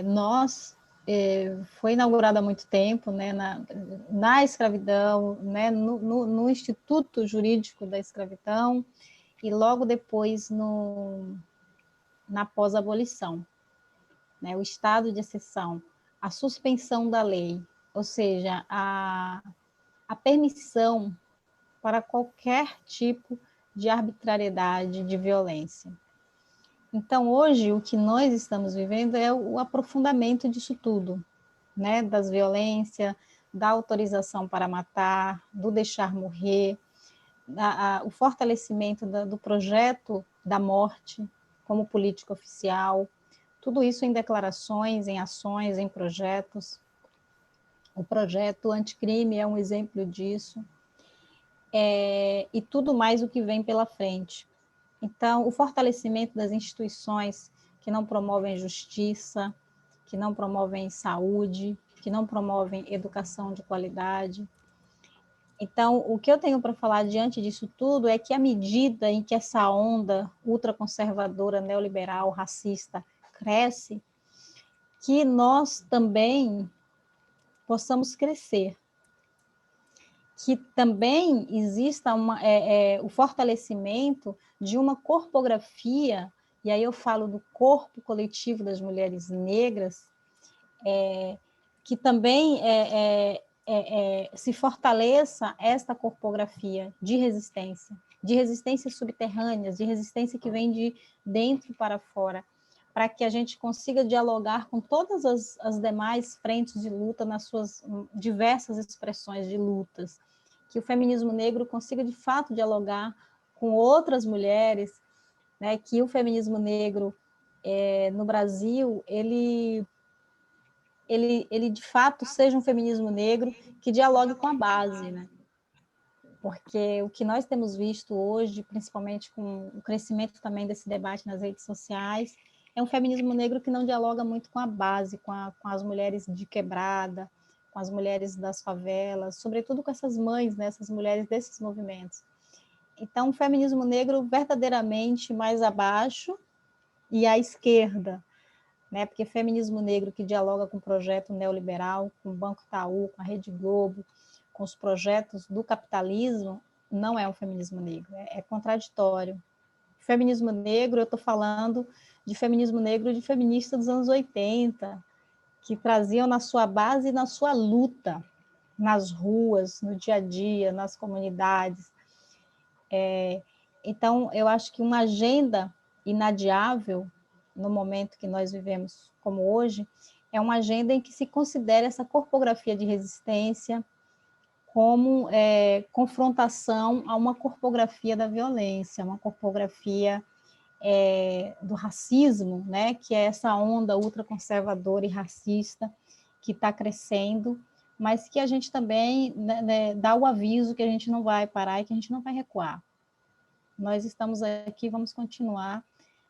nós foi inaugurado há muito tempo, né? Na escravidão, né? No Instituto Jurídico da Escravidão e logo depois na pós-abolição, né? O estado de exceção, a suspensão da lei, ou seja, a permissão para qualquer tipo de arbitrariedade, de violência. Então, hoje, o que nós estamos vivendo é o aprofundamento disso tudo, né? Das violências, da autorização para matar, do deixar morrer, o fortalecimento do projeto da morte como política oficial, tudo isso em declarações, em ações, em projetos. O projeto anticrime é um exemplo disso. E tudo mais o que vem pela frente. Então, o fortalecimento das instituições que não promovem justiça, que não promovem saúde, que não promovem educação de qualidade. Então, o que eu tenho para falar diante disso tudo é que à medida em que essa onda ultraconservadora, neoliberal, racista cresce, que nós também possamos crescer. Que também exista o fortalecimento de uma corpografia, e aí eu falo do corpo coletivo das mulheres negras, que também se fortaleça esta corpografia de resistência, de resistências subterrâneas, de resistência que vem de dentro para fora, para que a gente consiga dialogar com todas as demais frentes de luta nas suas diversas expressões de lutas, que o feminismo negro consiga, de fato, dialogar com outras mulheres, né, que o feminismo negro no Brasil, ele de fato seja um feminismo negro que dialogue com a base, né? Porque o que nós temos visto hoje, principalmente com o crescimento também desse debate nas redes sociais, é um feminismo negro que não dialoga muito com a base, com as mulheres de quebrada, com as mulheres das favelas, sobretudo com essas mães, né, essas mulheres desses movimentos. Então, o feminismo negro verdadeiramente mais abaixo e à esquerda, né? Porque feminismo negro que dialoga com o projeto neoliberal, com o Banco Itaú, com a Rede Globo, com os projetos do capitalismo, não é um feminismo negro, é contraditório. Feminismo negro, eu estou falando de feminismo negro de feminista dos anos 80, que traziam na sua base e na sua luta, nas ruas, no dia a dia, nas comunidades. Então, eu acho que uma agenda inadiável no momento que nós vivemos como hoje, é uma agenda em que se considera essa corpografia de resistência como confrontação a uma corpografia da violência, uma corpografia do racismo, né, que é essa onda ultraconservadora e racista que está crescendo, mas que a gente também dá o aviso que a gente não vai parar e que a gente não vai recuar. Nós estamos aqui, vamos continuar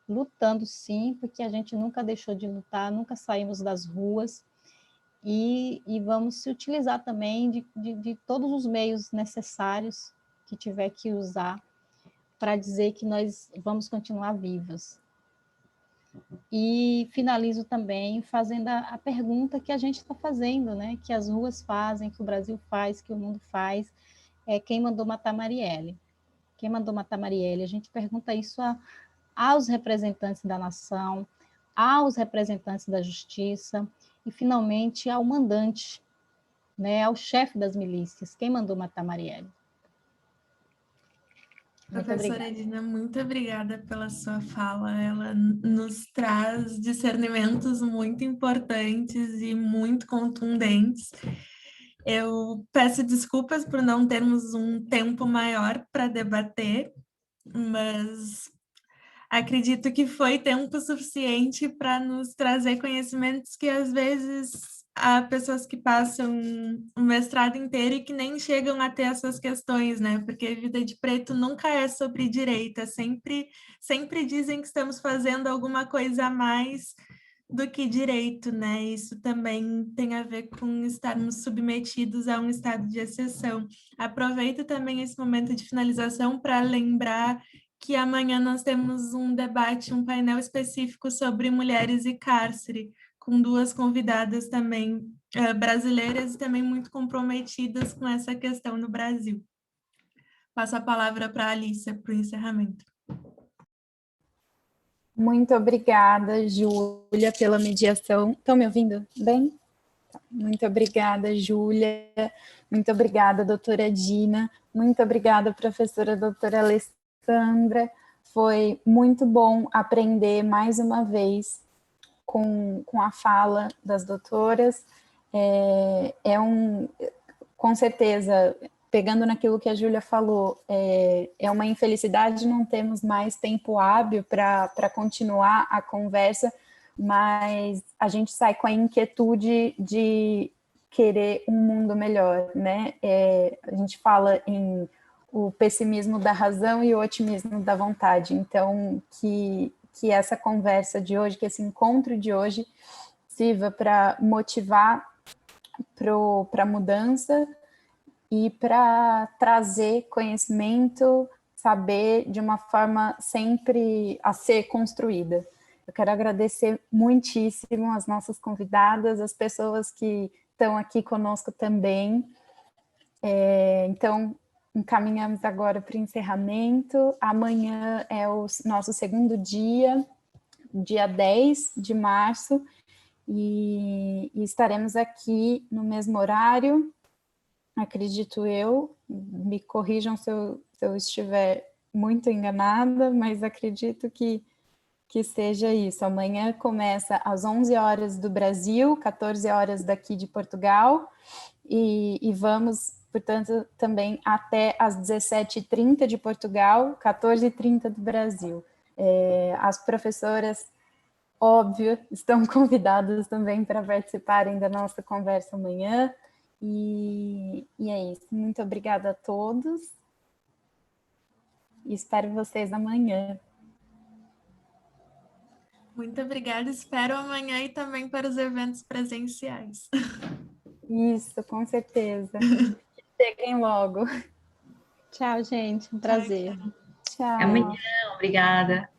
lutando sim, porque a gente nunca deixou de lutar, nunca saímos das ruas, e vamos se utilizar também de todos os meios necessários que tiver que usar para dizer que nós vamos continuar vivas. E finalizo também fazendo a pergunta que a gente está fazendo, né? Que as ruas fazem, que o Brasil faz, que o mundo faz, quem mandou matar Marielle? Quem mandou matar Marielle? A gente pergunta isso aos representantes da nação, aos representantes da justiça e, finalmente, ao mandante, né, ao chefe das milícias. Quem mandou matar Marielle? Professora Edina, muito obrigada pela sua fala. Ela nos traz discernimentos muito importantes e muito contundentes. Eu peço desculpas por não termos um tempo maior para debater, mas acredito que foi tempo suficiente para nos trazer conhecimentos que, às vezes, há pessoas que passam um mestrado inteiro e que nem chegam a ter essas questões, né? Porque vida de preto nunca é sobre direita, sempre dizem que estamos fazendo alguma coisa a mais do que direito, né? Isso também tem a ver com estarmos submetidos a um estado de exceção. Aproveito também esse momento de finalização para lembrar que amanhã nós temos um debate, um painel específico sobre mulheres e cárcere, com duas convidadas também brasileiras e também muito comprometidas com essa questão no Brasil. Passo a palavra para a Alicia para o encerramento. Muito obrigada, Júlia, pela mediação. Estão me ouvindo bem? Muito obrigada, Júlia. Muito obrigada, doutora Dina. Muito obrigada, professora doutora Alessandra. Foi muito bom aprender mais uma vez com a fala das doutoras. Com certeza, pegando naquilo que a Júlia falou, é uma infelicidade não termos mais tempo hábil para continuar a conversa, mas a gente sai com a inquietude de querer um mundo melhor, né? A gente fala em o pessimismo da razão e o otimismo da vontade. Então, que essa conversa de hoje, que esse encontro de hoje sirva para motivar para a mudança e para trazer conhecimento, saber de uma forma sempre a ser construída. Eu quero agradecer muitíssimo as nossas convidadas, as pessoas que estão aqui conosco também. Então, encaminhamos agora para o encerramento. Amanhã é o nosso segundo dia, dia 10 de março, e estaremos aqui no mesmo horário, acredito eu, me corrijam se eu estiver muito enganada, mas acredito que seja isso. Amanhã começa às 11 horas do Brasil, 14 horas daqui de Portugal, e vamos, portanto, também até às 17h30 de Portugal, 14h30 do Brasil. As professoras, óbvio, estão convidadas também para participarem da nossa conversa amanhã, e é isso. Muito obrigada a todos, e espero vocês amanhã. Muito obrigada, espero amanhã e também para os eventos presenciais. Isso, com certeza. Cheguem logo. Tchau, gente. Um prazer. Tchau. Amanhã, obrigada.